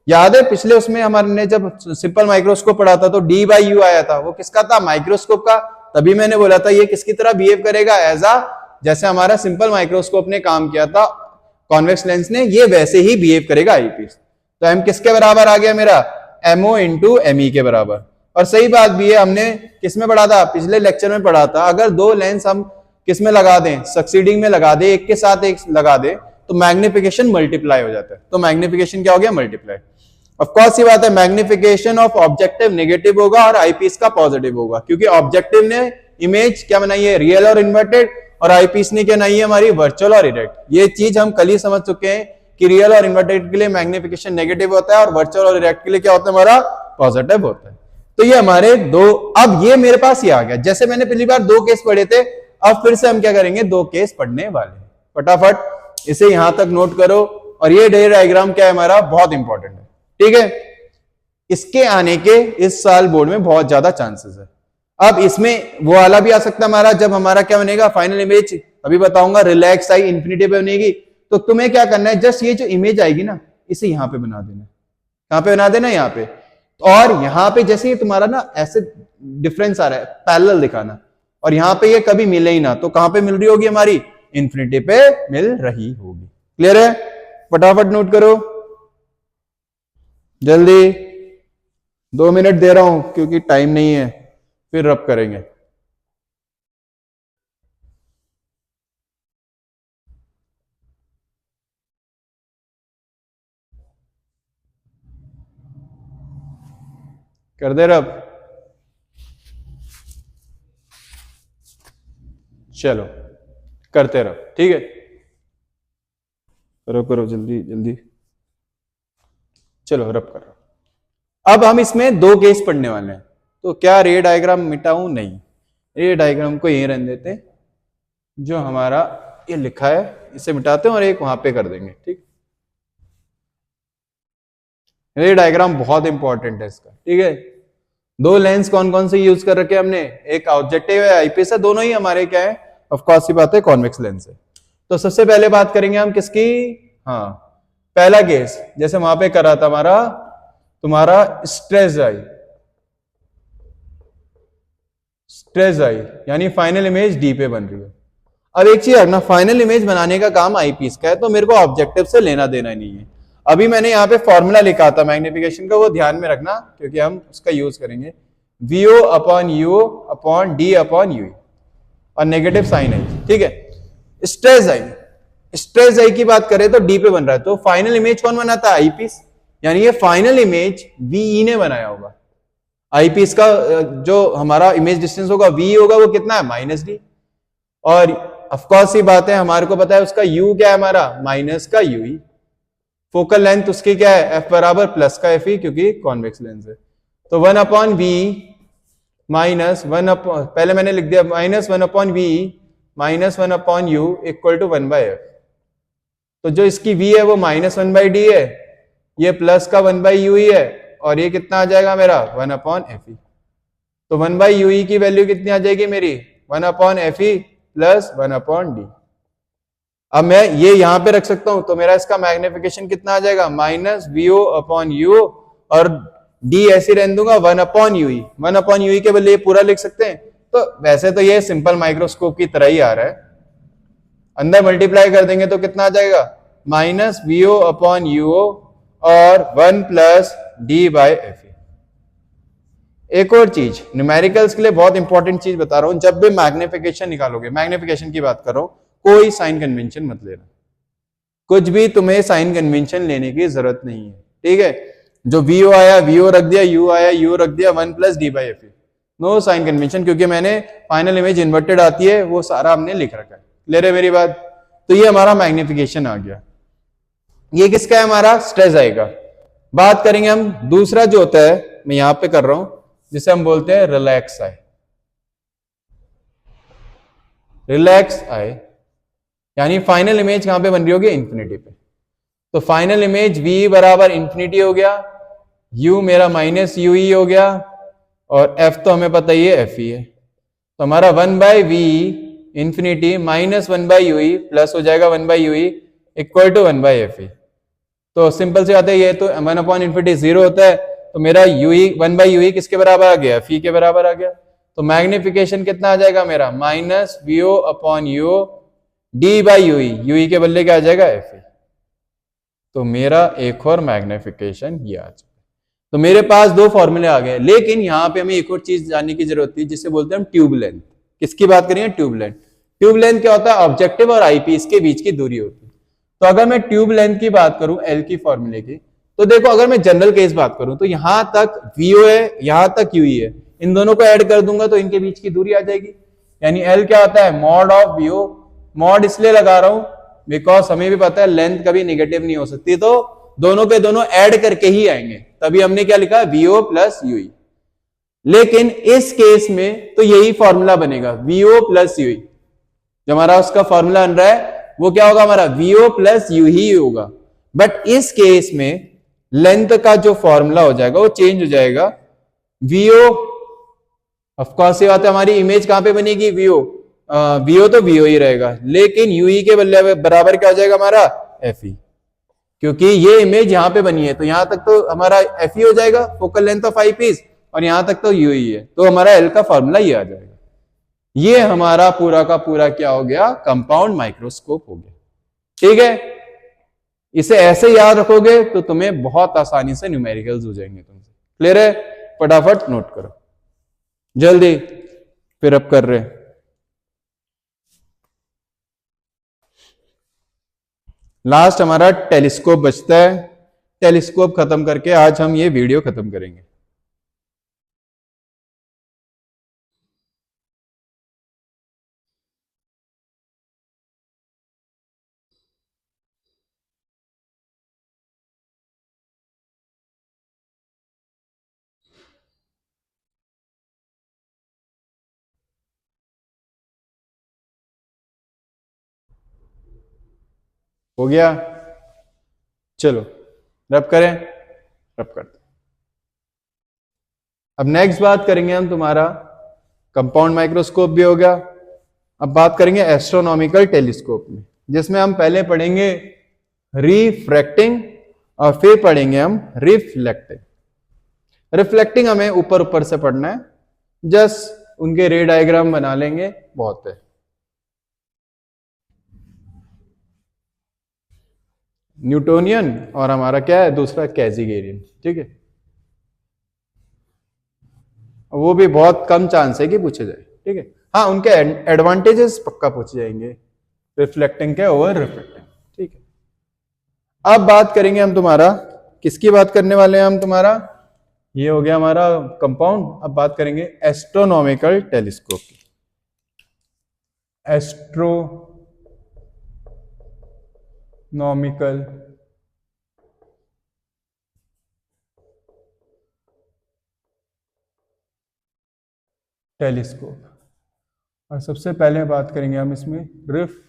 याद है पिछले उसमें हमारे जब सिंपल माइक्रोस्कोप पढ़ा था तो डी बाई यू आया था, वो किसका था, माइक्रोस्कोप का। तभी मैंने बोला था ये किसकी तरह बिहेव करेगा, एज अ, जैसे हमारा सिंपल माइक्रोस्कोप ने काम किया था कॉन्वेक्स लेंस ने, ये वैसे ही बिहेव करेगा आईपीस। तो एम किसके बराबर आ गया मेरा, एमओ इंटू एम ई के बराबर। और सही बात भी है, हमने किस में पढ़ा था, पिछले लेक्चर में पढ़ा था, अगर दो लेंस हम किस में लगा दें, सक्सीडिंग में लगा दें, एक के साथ एक लगा दें, तो मैग्निफिकेशन मल्टीप्लाई हो जाता है। तो मैग्निफिकेशन क्या हो गया, मल्टीप्लाई। ऑफ कोर्स ये बात है, मैग्निफिकेशन ऑफ ऑब्जेक्टिव नेगेटिव होगा और आईपीस का पॉजिटिव होगा, क्योंकि ऑब्जेक्टिव ने इमेज क्या बनाई है, रियल और इन्वर्टेड, और आईपीस ने क्या बनाई है, हमारी वर्चुअल और इरेक्ट। ये चीज हम कल ही समझ चुके हैं कि रियल और इन्वर्टेड के लिए मैग्निफिकेशन नेगेटिव होता है और वर्चुअल और इरेक्ट के लिए क्या होता है, हमारा पॉजिटिव होता है। तो ये हमारे दो, अब ये मेरे पास ये आ गया। जैसे मैंने पहली बार दो केस पढ़े थे, अब फिर से हम क्या करेंगे, दो केस पढ़ने वाले। फटाफट इसे यहां तक नोट करो। और ये डे डायग्राम क्या है हमारा, बहुत इंपॉर्टेंट है, ठीक है। इसके आने के इस साल बोर्ड में बहुत ज्यादा चांसेस है। अब इसमें वो वाला भी आ सकता है हमारा, जब हमारा क्या बनेगा, फाइनल इमेज अभी बताऊंगा, रिलैक्स आई इंफिनिटी पे बनेगी। तो तुम्हें क्या करना है, जस्ट ये जो इमेज आएगी ना, इसे यहां पे बना देना। कहां पे बना देना, यहां पे। और यहां पे जैसे ये तुम्हारा ना ऐसे डिफरेंस आ रहा है, पैरेलल दिखाना, और यहां पे ये कभी मिले ही ना, तो कहां पे मिल रही होगी हमारी, इंफिनिटी पे मिल रही होगी। क्लियर है, फटाफट नोट करो जल्दी, 2 मिनट दे रहा हूं क्योंकि टाइम नहीं है, फिर रब करेंगे। कर दे रब, चलो करते रहो, ठीक है, करो करो जल्दी जल्दी, चलो रब करो। अब हम इसमें दो केस पढ़ने वाले हैं, तो क्या रे डायग्राम मिटाऊं, नहीं, रे डायग्राम को यहीं रहने देते हैं, जो हमारा ये लिखा है इसे मिटाते हैं और एक वहां पे कर देंगे, ठीक। रे डायग्राम बहुत इंपॉर्टेंट है इसका, ठीक है। दो लेंस कौन कौन से यूज कर रखे हमने, एक ऑब्जेक्टिव है, आईपीएस है, दोनों ही हमारे क्या है, ऑफ कोर्स ये बात है, कॉन्वेक्स लेंस है। तो सबसे पहले बात करेंगे हम किसकी, हाँ, पहला केस जैसे वहां पे करा था हमारा, तुम्हारा स्ट्रेस आई, स्ट्रेस आई यानी फाइनल इमेज डी पे बन रही है। अब एक चीज रखना, फाइनल इमेज बनाने का काम आईपीस का है, तो मेरे को ऑब्जेक्टिव से लेना देना नहीं है। अभी मैंने यहाँ पे फॉर्मूला लिखा था मैग्निफिकेशन का, वो ध्यान में रखना क्योंकि हम उसका यूज करेंगे, V O upon U upon D upon you, और नेगेटिव साइन आई, ठीक है। स्ट्रेस आई, स्ट्रेस आई की बात करें तो डी पे बन रहा है, तो फाइनल इमेज कौन बनाता है, आईपीस, यानी ये फाइनल इमेज वीई ने बनाया होगा। आईपीस का जो हमारा इमेज डिस्टेंस होगा वी होगा, वो कितना है, -d, और ऑफ कोर्स ही बात है, हमारे को पता है उसका u क्या है, हमारा माइनस का u ही। फोकल लेंथ उसकी क्या है, f बराबर प्लस का f ही, क्योंकि कॉन्वेक्स लेंस है। तो 1/v माइनस पहले मैंने लिख दिया -1/v minus 1/u equal to 1/f। तो जो इसकी v है वो -1/d है, ये प्लस का 1/u ही है, और ये कितना आ जाएगा मेरा 1/fe। तो 1/u की वैल्यू कितनी आ जाएगी मेरी 1/fe प्लस 1/d। अब मैं ये यहां पे रख सकता हूं, तो मेरा इसका मैग्निफिकेशन कितना आ जाएगा -VO/u, और d ऐसे रहने दूंगा 1/u। 1/u के बदले ये पूरा लिख सकते हैं। तो वैसे तो ये सिंपल माइक्रोस्कोप की तरह ही आ रहा है, अंदर मल्टीप्लाई कर देंगे तो कितना आ जाएगा -VO/UO और 1 प्लस d/fe। एक और चीज न्यूमेरिकल्स के लिए बहुत इंपॉर्टेंट चीज बता रहा हूं, जब भी मैग्निफिकेशन निकालोगे, मैग्निफिकेशन की बात कर रहा हूं, कोई साइन कन्वेंशन मत लेना, कुछ भी तुम्हें साइन कन्वेंशन लेने की जरूरत नहीं है, ठीक है। जो vo आया vo रख दिया, u आया u रख दिया, 1 plus d/fe, no sign convention, क्योंकि मैंने फाइनल इमेज इन्वर्टेड आती है, वो सारा हमने लिख रखा है। क्लियर है मेरी बात? तो ये हमारा मैग्निफिकेशन आ गया। ये किसका है, हमारा स्ट्रेस आएगा। बात करेंगे हम दूसरा जो होता है, मैं यहां पे कर रहा हूं, जिसे हम बोलते हैं रिलैक्स आई। रिलैक्स आई यानी फाइनल इमेज कहां पे बन रही होगी, इंफिनिटी पे। तो फाइनल इमेज v बराबर इंफिनिटी हो गया, u मेरा माइनस u ही हो गया, और f तो हमें पता ही है f ही है। तो हमारा 1/v infinity minus 1/u plus हो जाएगा 1/u इक्वल टू 1/fe। तो सिंपल सी बात है, ये तो 1/इंफिनिटी 0 होता है, तो मेरा u 1/u किसके बराबर आ गया, फी के बराबर आ गया। तो मैग्निफिकेशन कितना आ जाएगा मेरा -VO/u d/u के बदले क्या आ जाएगा fe। तो मेरा एक और मैग्निफिकेशन ये आ जाएगा। तो मेरे पास दो फॉर्मूले आ गए, लेकिन यहां पे हमें एक और चीज जानने की जरूरत थी, जिसे बोलते हैं हम ट्यूब लेंथ। किसकी बात करेंगे, ट्यूब लेंथ। ट्यूब लेंथ क्या होता है, ऑब्जेक्टिव और आईपीस के बीच की दूरी होती है। तो अगर मैं ट्यूब लेंथ की बात करूं एल की फॉर्मूले की, तो देखो अगर मैं जनरल केस बात करूं तो यहां तक वीओ है, यहां तक यूई है, इन दोनों को ऐड कर दूंगा तो इनके बीच की दूरी आ जाएगी। यानी एल क्या होता है, मॉड ऑफ वीओ। मॉड इसलिए लगा रहा हूं बिकॉज हमें भी पता है लेंथ कभी निगेटिव नहीं हो सकती, तो दोनों के दोनों ऐड करके ही आएंगे, तभी हमने क्या लिखा वीओ प्लस यूई। लेकिन इस केस में तो यही फॉर्मूला बनेगा वीओ प्लस यूई, जो हमारा उसका फॉर्मूला बन रहा है वो क्या होगा, हमारा वीओ प्लस यू ही होगा। बट इस केस में लेंथ का जो फॉर्मूला हो जाएगा वो चेंज हो जाएगा, वीओ ऑफकोर्स ये बात है, हमारी इमेज कहां पे बनेगी, वीओ वीओ तो वीओ ही रहेगा, लेकिन यूई के बराबर क्या हो जाएगा हमारा एफ ई, क्योंकि ये इमेज यहां पे बनी है, तो यहां तक तो हमारा एफ ई हो जाएगा, focal length of eyepiece, और यहां तक तो यू ही है, तो हमारा एल का फॉर्मूला ये आ जाएगा। ये हमारा पूरा का पूरा क्या हो गया, कंपाउंड माइक्रोस्कोप हो गया। ठीक है, इसे ऐसे याद रखोगे तो तुम्हें बहुत आसानी से न्यूमेरिकल्स हो जाएंगे तुमसे। क्लियर है? फटाफट नोट करो जल्दी, फिर अब कर रहे। लास्ट हमारा टेलीस्कोप बचता है, टेलीस्कोप खत्म करके आज हम ये वीडियो खत्म करेंगे। हो गया, चलो रब करें, रब करते। अब नेक्स्ट बात करेंगे हम, तुम्हारा कंपाउंड माइक्रोस्कोप भी हो गया। अब बात करेंगे एस्ट्रोनॉमिकल टेलीस्कोप में, जिसमें हम पहले पढ़ेंगे रिफ्रैक्टिंग और फिर पढ़ेंगे हम रिफ्लेक्टिंग। रिफ्लेक्टिंग हमें ऊपर ऊपर से पढ़ना है, जस्ट उनके रे डायग्राम बना लेंगे, बहुत है। न्यूटोनियन और हमारा क्या है दूसरा, कैज़िगेरियन। ठीक है, वो भी बहुत कम चांस है कि पूछे जाए। ठीक है, हाँ उनके एडवांटेजेस पक्का पूछे जाएंगे, रिफ्लेक्टिंग के ओवर रिफ्लेक्टिंग। ठीक है, अब बात करेंगे हम तुम्हारा, किसकी बात करने वाले हैं हम, तुम्हारा ये हो गया हमारा कंपाउंड। अब बात करेंगे एस्ट्रोनॉमिकल टेलीस्कोप की। Astronomical telescope. और सबसे पहले बात करेंगे हम इसमें रिफ्रैक्टिंग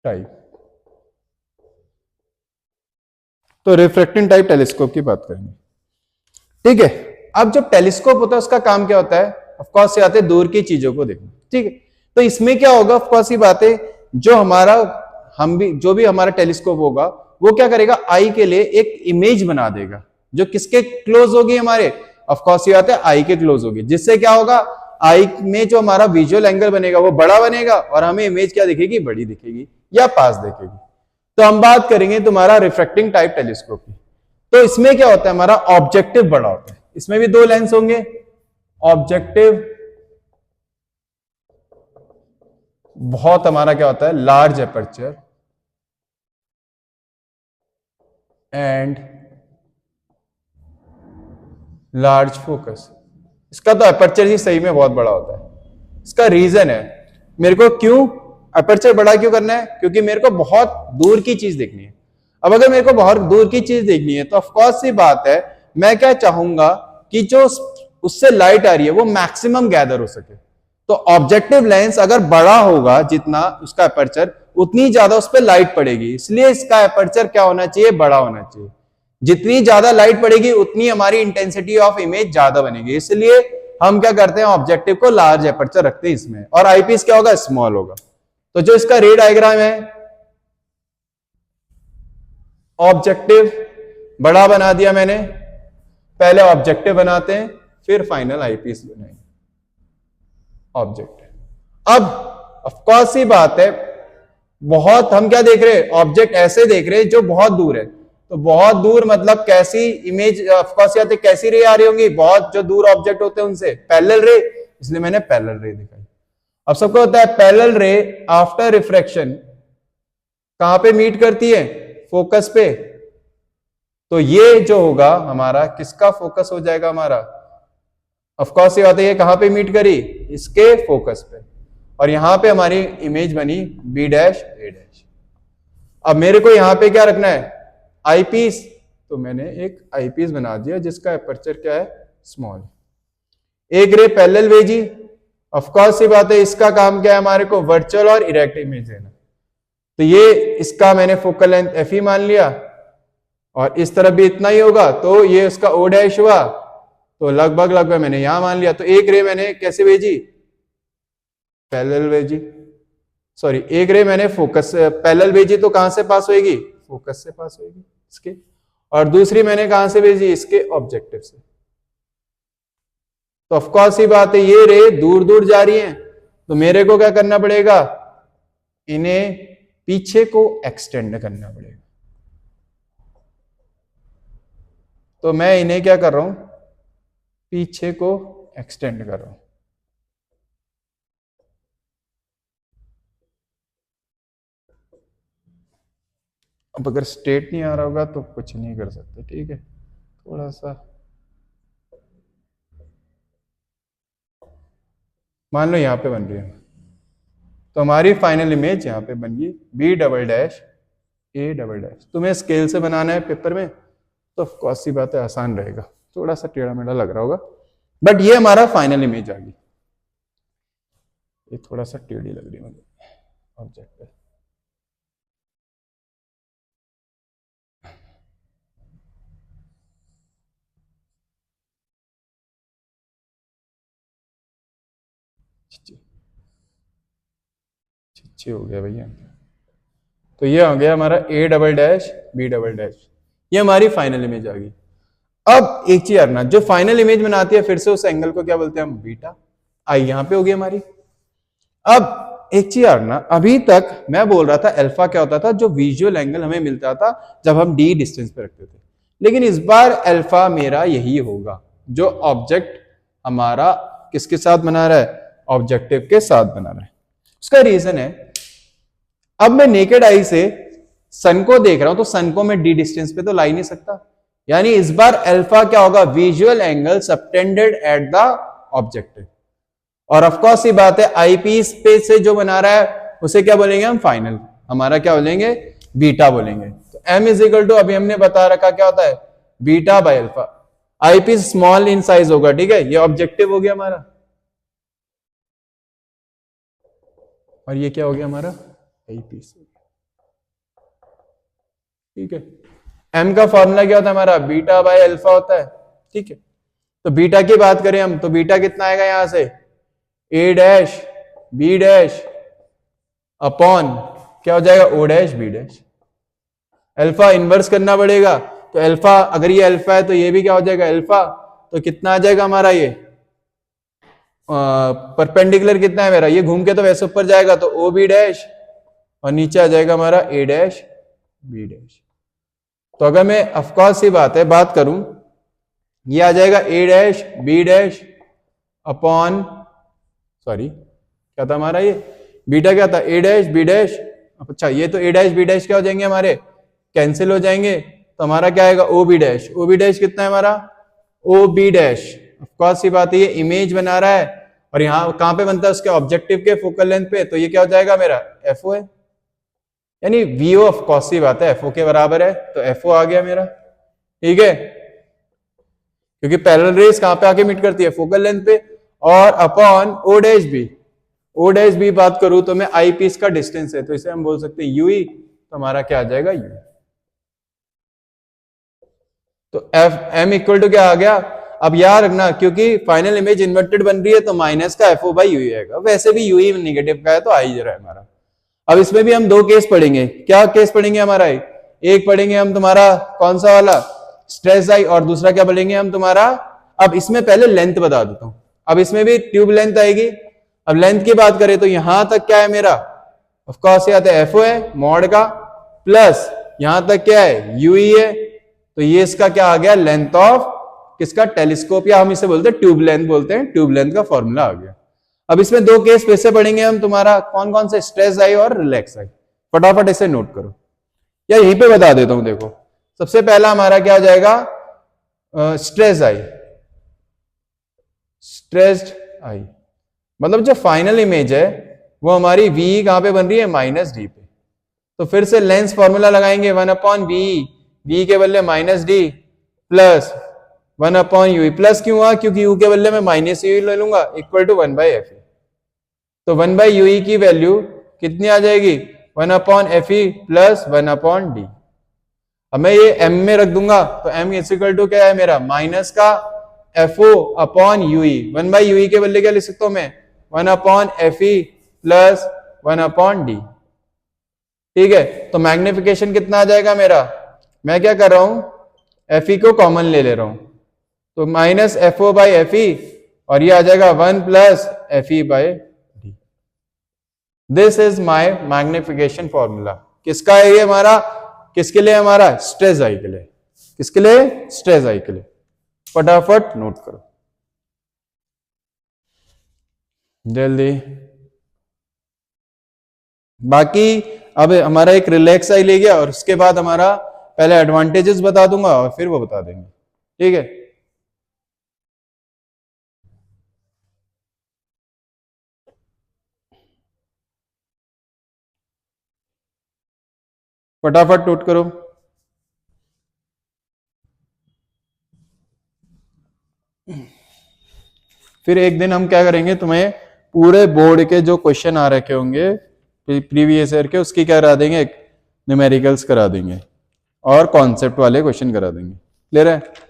टाइप। तो रिफ्रैक्टिंग टाइप टेलीस्कोप की बात करेंगे, ठीक है। अब जब टेलीस्कोप होता है उसका काम क्या होता है, ऑफ कोर्स से आते दूर की चीजों को देखना, ठीक है। तो इसमें क्या होगा, ऑफ कोर्स ये बात है, जो भी हमारा टेलीस्कोप होगा वो क्या करेगा, आई के लिए एक इमेज बना देगा जो किसके क्लोज होगी, हमारे ऑफ कोर्स ये बात है आई के क्लोज होगी, जिससे क्या होगा, आई में जो हमारा विजुअल एंगल बनेगा वो बड़ा बनेगा और हमें इमेज क्या दिखेगी, बड़ी दिखेगी या पास दिखेगी। तो हम बात करेंगे तुम्हारा रिफ्रैक्टिंग टाइप टेलीस्कोप की। तो इसमें क्या होता है, हमारा ऑब्जेक्टिव बड़ा होता है, इसमें भी दो लेंस होंगे, ऑब्जेक्टिव बहुत हमारा क्या होता है, large aperture and large focus. इसका तो एपर्चर ही सही में बहुत बड़ा होता है। इसका रीजन है, मेरे को क्यों एपर्चर बड़ा क्यों करना है, क्योंकि मेरे को बहुत दूर की चीज देखनी है। अब अगर मेरे को बहुत दूर की चीज देखनी है तो ऑफ कोर्स सी बात है, मैं क्या चाहूंगा कि जो उससे लाइट आ रही है वो मैक्सिमम गैदर हो सके। तो ऑब्जेक्टिव लेंस अगर बड़ा होगा, जितना उसका एपर्चर, उतनी ज्यादा उस पर लाइट पड़ेगी, इसलिए इसका एपर्चर क्या होना चाहिए, बड़ा होना चाहिए। जितनी ज्यादा लाइट पड़ेगी उतनी हमारी इंटेंसिटी ऑफ इमेज ज्यादा बनेगी, इसलिए हम क्या करते हैं, ऑब्जेक्टिव को लार्ज एपर्चर रखते हैं इसमें, और आईपीस क्या होगा, स्मॉल होगा। तो जो इसका रे डायग्राम है, ऑब्जेक्टिव बड़ा बना दिया मैंने, पहले ऑब्जेक्टिव बनाते हैं फिर फाइनल आईपीस बनाएंगे ऑब्जेक्ट। अब ऑफ कोर्स ही बात है, बहुत हम क्या देख रहे हैं, ऑब्जेक्ट ऐसे देख रहे हैं जो बहुत दूर है। तो बहुत दूर मतलब कैसी इमेज, ऑफ कोर्स आते कैसी रे आ रही होंगी, बहुत जो दूर ऑब्जेक्ट होते हैं उनसे पैरेलल रे, इसलिए मैंने पैरेलल रे दिखाई। अब सबको होता है पैरेलल रे आफ्टर रिफ्रैक्शन कहां पे मीट करती है, फोकस पे। तो ये जो होगा हमारा किसका फोकस हो जाएगा, हमारा ऑफ कोर्स ये बात है, ये कहां पे मीट करी, इसके फोकस पे, और यहां पे हमारी इमेज बनी बी डैश ए डैश। अब मेरे को यहां पे क्या रखना है, आईपीस, तो मैंने एक आईपीस बना दिया जिसका एपर्चर क्या है, स्मॉल। एक रे पैरेलल भेजी, ऑफ कोर्स ये बात है, इसका काम क्या है, हमारे को वर्चुअल और इरेक्ट इमेज देना। तो ये इसका मैंने फोकल लेंथ एफ ही मान लिया, और इस तरफ भी इतना ही होगा, तो ये उसका ओ डैश हुआ, तो लगभग मैंने यहां मान लिया। तो एक रे मैंने कैसे भेजी, पैरेलल भेजी, सॉरी एक रे मैंने फोकस पैरेलल भेजी, तो कहां से पास होगी, फोकस से पास होगी इसके, और दूसरी मैंने कहां से भेजी, इसके ऑब्जेक्टिव से। तो ऑफ कोर्स ही बात है, ये रे दूर दूर जा रही हैं, तो मेरे को क्या करना पड़ेगा, इन्हें पीछे को एक्सटेंड करना पड़ेगा। तो मैं इन्हें क्या कर रहा हूं, पीछे को एक्सटेंड कर रहा हूं। अब अगर स्ट्रेट नहीं आ रहा होगा तो कुछ नहीं कर सकते, ठीक है, थोड़ा सा मान लो यहां पे बन रही है, तो हमारी फाइनल इमेज यहां पे बन गई B double dash A double dash. तुम्हें स्केल से बनाना है पेपर में, तो ऑफ कोर्स सी बात है, आसान रहेगा, थोड़ा सा टेढ़ा मेढ़ा लग रहा होगा, बट ये हमारा फाइनल इमेज आ गई। ये थोड़ा सा टेढ़ी लग रही है मुझे ऑब्जेक्ट पे। अच्छे हो गया भैया। तो ये हो गया हमारा A double dash B double dash, ये हमारी फाइनल इमेज आ गई। अब एक चीज करना, जो फाइनल इमेज बनाती है फिर से उस एंगल को क्या बोलते हैं हम, बीटा। आई यहां पे होगी हमारी। अब एक चीज करना, अभी तक मैं बोल रहा था अल्फा क्या होता था, जो विजुअल एंगल हमें मिलता था जब हम डी डिस्टेंस पे रखते थे, लेकिन इस बार अल्फा मेरा यही होगा, जो ऑब्जेक्ट हमारा किसके साथ बना रहा है, ऑब्जेक्टिव के साथ बना रहा है। उसका रीजन है, अब मैं नेकेड आई से सन को देख रहा हूं, तो सन को मैं डी डिस्टेंस पे तो ला ही नहीं सकता, यानी इस बार अल्फा क्या होगा, visual angle subtended at the objective. और ऑफकोर्स ये बात है आई पीस पे से जो बना रहा है उसे क्या बोलेंगे हम, फाइनल, हमारा क्या बोलेंगे, बीटा बोलेंगे। तो m इज इक्वल टू, अभी हमने बता रखा क्या होता है, beta by alpha. Eyepiece small in size होगा, ठीक है, ये ऑब्जेक्टिव हो गया हमारा, और ये क्या हो गया हमारा, आई पीस, ठीक है। m का फॉर्मूला क्या होता है हमारा, बीटा बाय अल्फा होता है, ठीक है। तो बीटा की बात करें हम, तो बीटा कितना आएगा यहां से, a dash b dash upon क्या हो जाएगा, o dash b dash. Alpha inverse करना पड़ेगा, तो अल्फा, अगर ये अल्फा है तो ये भी क्या हो जाएगा अल्फा, तो कितना आ जाएगा हमारा, ये परपेंडिकुलर कितना है मेरा, ये घूम के तो वैसे ऊपर जाएगा, तो ओ बी डैश, और नीचे आ जाएगा हमारा ए डैश बी डैश। तो अगर मैं ऑफकोर्स सी बात है बात करूं, ये आ जाएगा A dash B dash upon, sorry क्या था हमारा, ये बीटा क्या था, ए डैश बी डैश, अच्छा ये तो ए डैश बी डैश क्या हो जाएंगे हमारे, कैंसिल हो जाएंगे, तो हमारा क्या आएगा, O B dash. O B dash कितना है हमारा, ओ बी डैश, ऑफकोर्स सी बात है, ये इमेज बना रहा है, और यहाँ कहां पे बनता है, उसके ऑब्जेक्टिव के फोकल लेंथ पे, तो ये क्या हो जाएगा मेरा, एफओ है, यानी वीओ, ऑफकोर्स सी बात है एफओ के बराबर है, तो एफओ आ गया मेरा, ठीक है, क्योंकि पैरेलल रेस कहां पे आके मीट करती है, फोकल लेंथ पे, और upon O dash B, O dash B बात करूं तो मैं आई पीस का डिस्टेंस है, तो इसे हम बोल सकते हैं यूई, तो हमारा क्या आ जाएगा, यू। तो एफ एम इक्वल टू क्या आ गया, अब याद रखना क्योंकि फाइनल इमेज इन्वर्टेड बन रही है, तो माइनस का एफओ बाई यूई आएगा, वैसे भी यूई नेगेटिव का है तो आ ही रहा है हमारा। अब इसमें भी हम दो केस पढ़ेंगे, क्या केस पढ़ेंगे हमारा, एक पढ़ेंगे हम तुम्हारा कौन सा वाला, स्ट्रेस आई, और दूसरा क्या पढ़ेंगे हम तुम्हारा, अब इसमें पहले लेंथ बता देता हूं, अब इसमें भी ट्यूब लेंथ आएगी। अब लेंथ की बात करें तो यहां तक क्या है मेरा, ऑफ कोर्स यहाँ एफओ है मॉड का, प्लस यहां तक क्या है, यूई है, तो ये इसका क्या आ गया, लेंथ ऑफ किसका, टेलीस्कोप, या हम इसे बोलते हैं ट्यूब लेंथ बोलते हैं, ट्यूब लेंथ का फॉर्मूला आ गया। अब इसमें दो केस फिर से पढ़ेंगे हम तुम्हारा, कौन कौन से, स्ट्रेस आई और रिलैक्स आई, फटाफट इसे नोट करो, या यहीं पे बता देता हूं, देखो सबसे पहला हमारा क्या हो जाएगा, स्ट्रेस आई, स्ट्रेस्ड आई, मतलब जो फाइनल इमेज है वो हमारी वी कहां पे बन रही है, माइनस डी पे, तो फिर से लेंस फॉर्मूला लगाएंगे, 1 बी, बी के बदले minus D, plus 1 you, plus क्यों हुआ, क्योंकि यू के बदले में माइनस यू ले लूंगा, इक्वल टू 1/f, तो 1/ue की वैल्यू कितनी आ जाएगी, 1/fe प्लस 1/d। अब मैं ये m में रख दूंगा, तो m इज इक्वल टू क्या है मेरा, माइनस का fo अपॉन ue, 1/ue के बदले क्या लिख सकता हूं मैं, 1/fe प्लस 1/d, ठीक है। तो मैग्निफिकेशन कितना आ जाएगा मेरा, मैं क्या कर रहा हूं, fe को कॉमन ले रहा हूं, तो माइनस fo बाई fe, और ये आ जाएगा 1 plus fe by d। This is my magnification formula, किसका है ये हमारा, किसके लिए हमारा, स्ट्रेस आई के लिए, किसके लिए, स्ट्रेस आई के लिए, फटाफट नोट करो जल्दी। बाकी अब हमारा एक रिलैक्स आई ले गया, और उसके बाद हमारा पहले एडवांटेजेस बता दूंगा और फिर वो बता देंगे, ठीक है। फटाफट नोट करो। फिर एक दिन हम क्या करेंगे, तुम्हें पूरे बोर्ड के जो क्वेश्चन आ रखे होंगे प्रीवियस ईयर के, उसकी क्या करा देंगे, न्यूमेरिकल्स करा देंगे, और कॉन्सेप्ट वाले क्वेश्चन करा देंगे, क्लियर है।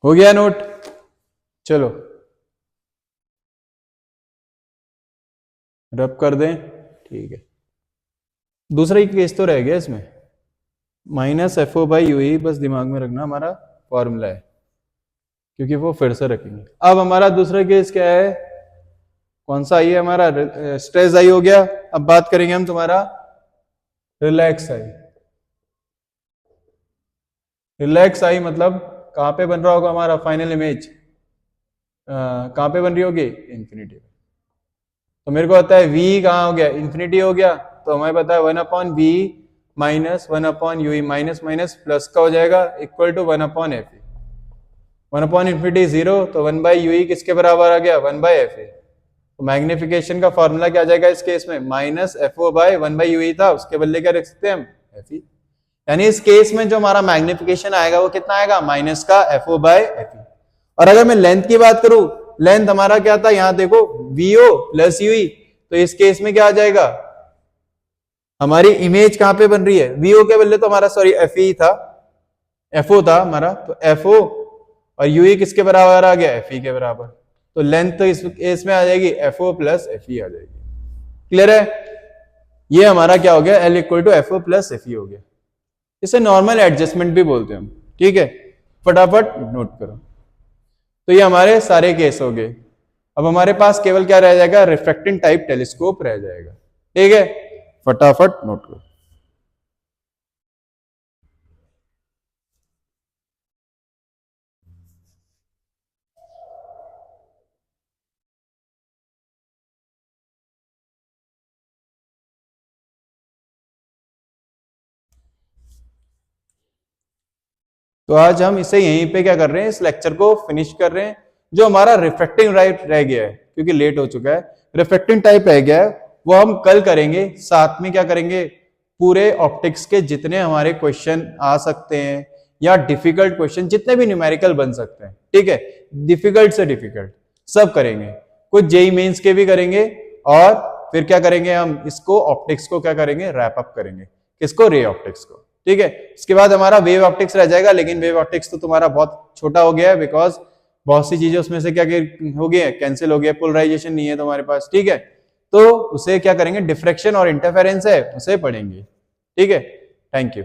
हो गया नोट, चलो रब कर दें, ठीक है। दूसरा ही केस तो रह गया इसमें, माइनस FO बाई यूई, बस दिमाग में रखना हमारा फॉर्मूला है, क्योंकि वो फिर से रखेंगे। अब हमारा दूसरा केस क्या है, कौन सा आई है हमारा, स्ट्रेस आई हो गया। अब बात करेंगे हम तुम्हारा रिलैक्स आई, रिलैक्स आई मतलब कहाँ पे बन रहा होगा हमारा फाइनल इमेज, कहाँ पे बन रही होगी, इंफिनिटी। तो मेरे को पता है v कहाँ हो गया, इंफिनिटी हो गया, तो हमें पता है 1/v minus 1/u minus minus plus का हो जाएगा इक्वल टू 1/f। 1/इंफिनिटी 0, तो 1/u किसके बराबर आ गया, 1/f। तो मैग्निफिकेशन का फॉर्मूला क्या आ जाएगा इस केस में, माइनस FO बाय 1/u था, उसके बदले क्या रख सकते हैं हम, FE। यानी इस केस में जो हमारा मैग्निफिकेशन आएगा वो कितना आएगा, माइनस का FO बाय FE। और अगर मैं लेंथ की बात करूं, लेंथ हमारा क्या था, यहां देखो VO प्लस UE, तो इस केस में क्या आ जाएगा, हमारी इमेज कहां पे बन रही है, VO के बदले तो हमारा सॉरी FE था, FO था हमारा, तो FO और UE किसके बराबर आ गया, FE के बराबर। तो लेंथ तो इस में आ जाएगी FO प्लस FE आ जाएगी। क्लियर है, ये हमारा क्या हो गया, L equal to FO plus FE हो गया। इसे नॉर्मल एडजस्टमेंट भी बोलते हैं हम, ठीक है, फटाफट नोट करो। तो ये हमारे सारे केस हो गए। अब हमारे पास केवल क्या रह जाएगा, रिफ्रैक्टिंग टाइप टेलीस्कोप रह जाएगा, ठीक है, फटाफट नोट करो। तो आज हम इसे यहीं पे क्या कर रहे हैं, इस लेक्चर को फिनिश कर रहे हैं। जो हमारा रिफ्रैक्टिंग टाइप रह गया है, क्योंकि लेट हो चुका है, रिफ्रैक्टिंग टाइप रह गया है, वो हम कल करेंगे। साथ में क्या करेंगे, पूरे ऑप्टिक्स के जितने हमारे क्वेश्चन आ सकते हैं या डिफिकल्ट क्वेश्चन जितने भी न्यूमेरिकल बन सकते हैं, ठीक है, डिफिकल्ट से डिफिकल्ट सब करेंगे। कुछ जेई मेंस के भी करेंगे, और फिर क्या करेंगे, हम इसको ऑप्टिक्स को क्या करेंगे, रैप अप करेंगे, किसको, रे ऑप्टिक्स को, ठीक है। इसके बाद हमारा वेव ऑप्टिक्स रह जाएगा, लेकिन वेव ऑप्टिक्स तो तुम्हारा बहुत छोटा हो गया है, बिकॉज बहुत सी चीजें उसमें से क्या हो गई है, कैंसिल हो गया, पोलराइजेशन नहीं है तुम्हारे पास, ठीक है। तो उसे क्या करेंगे, डिफ्रैक्शन और इंटरफेरेंस है उसे पढ़ेंगे, ठीक है। Thank you.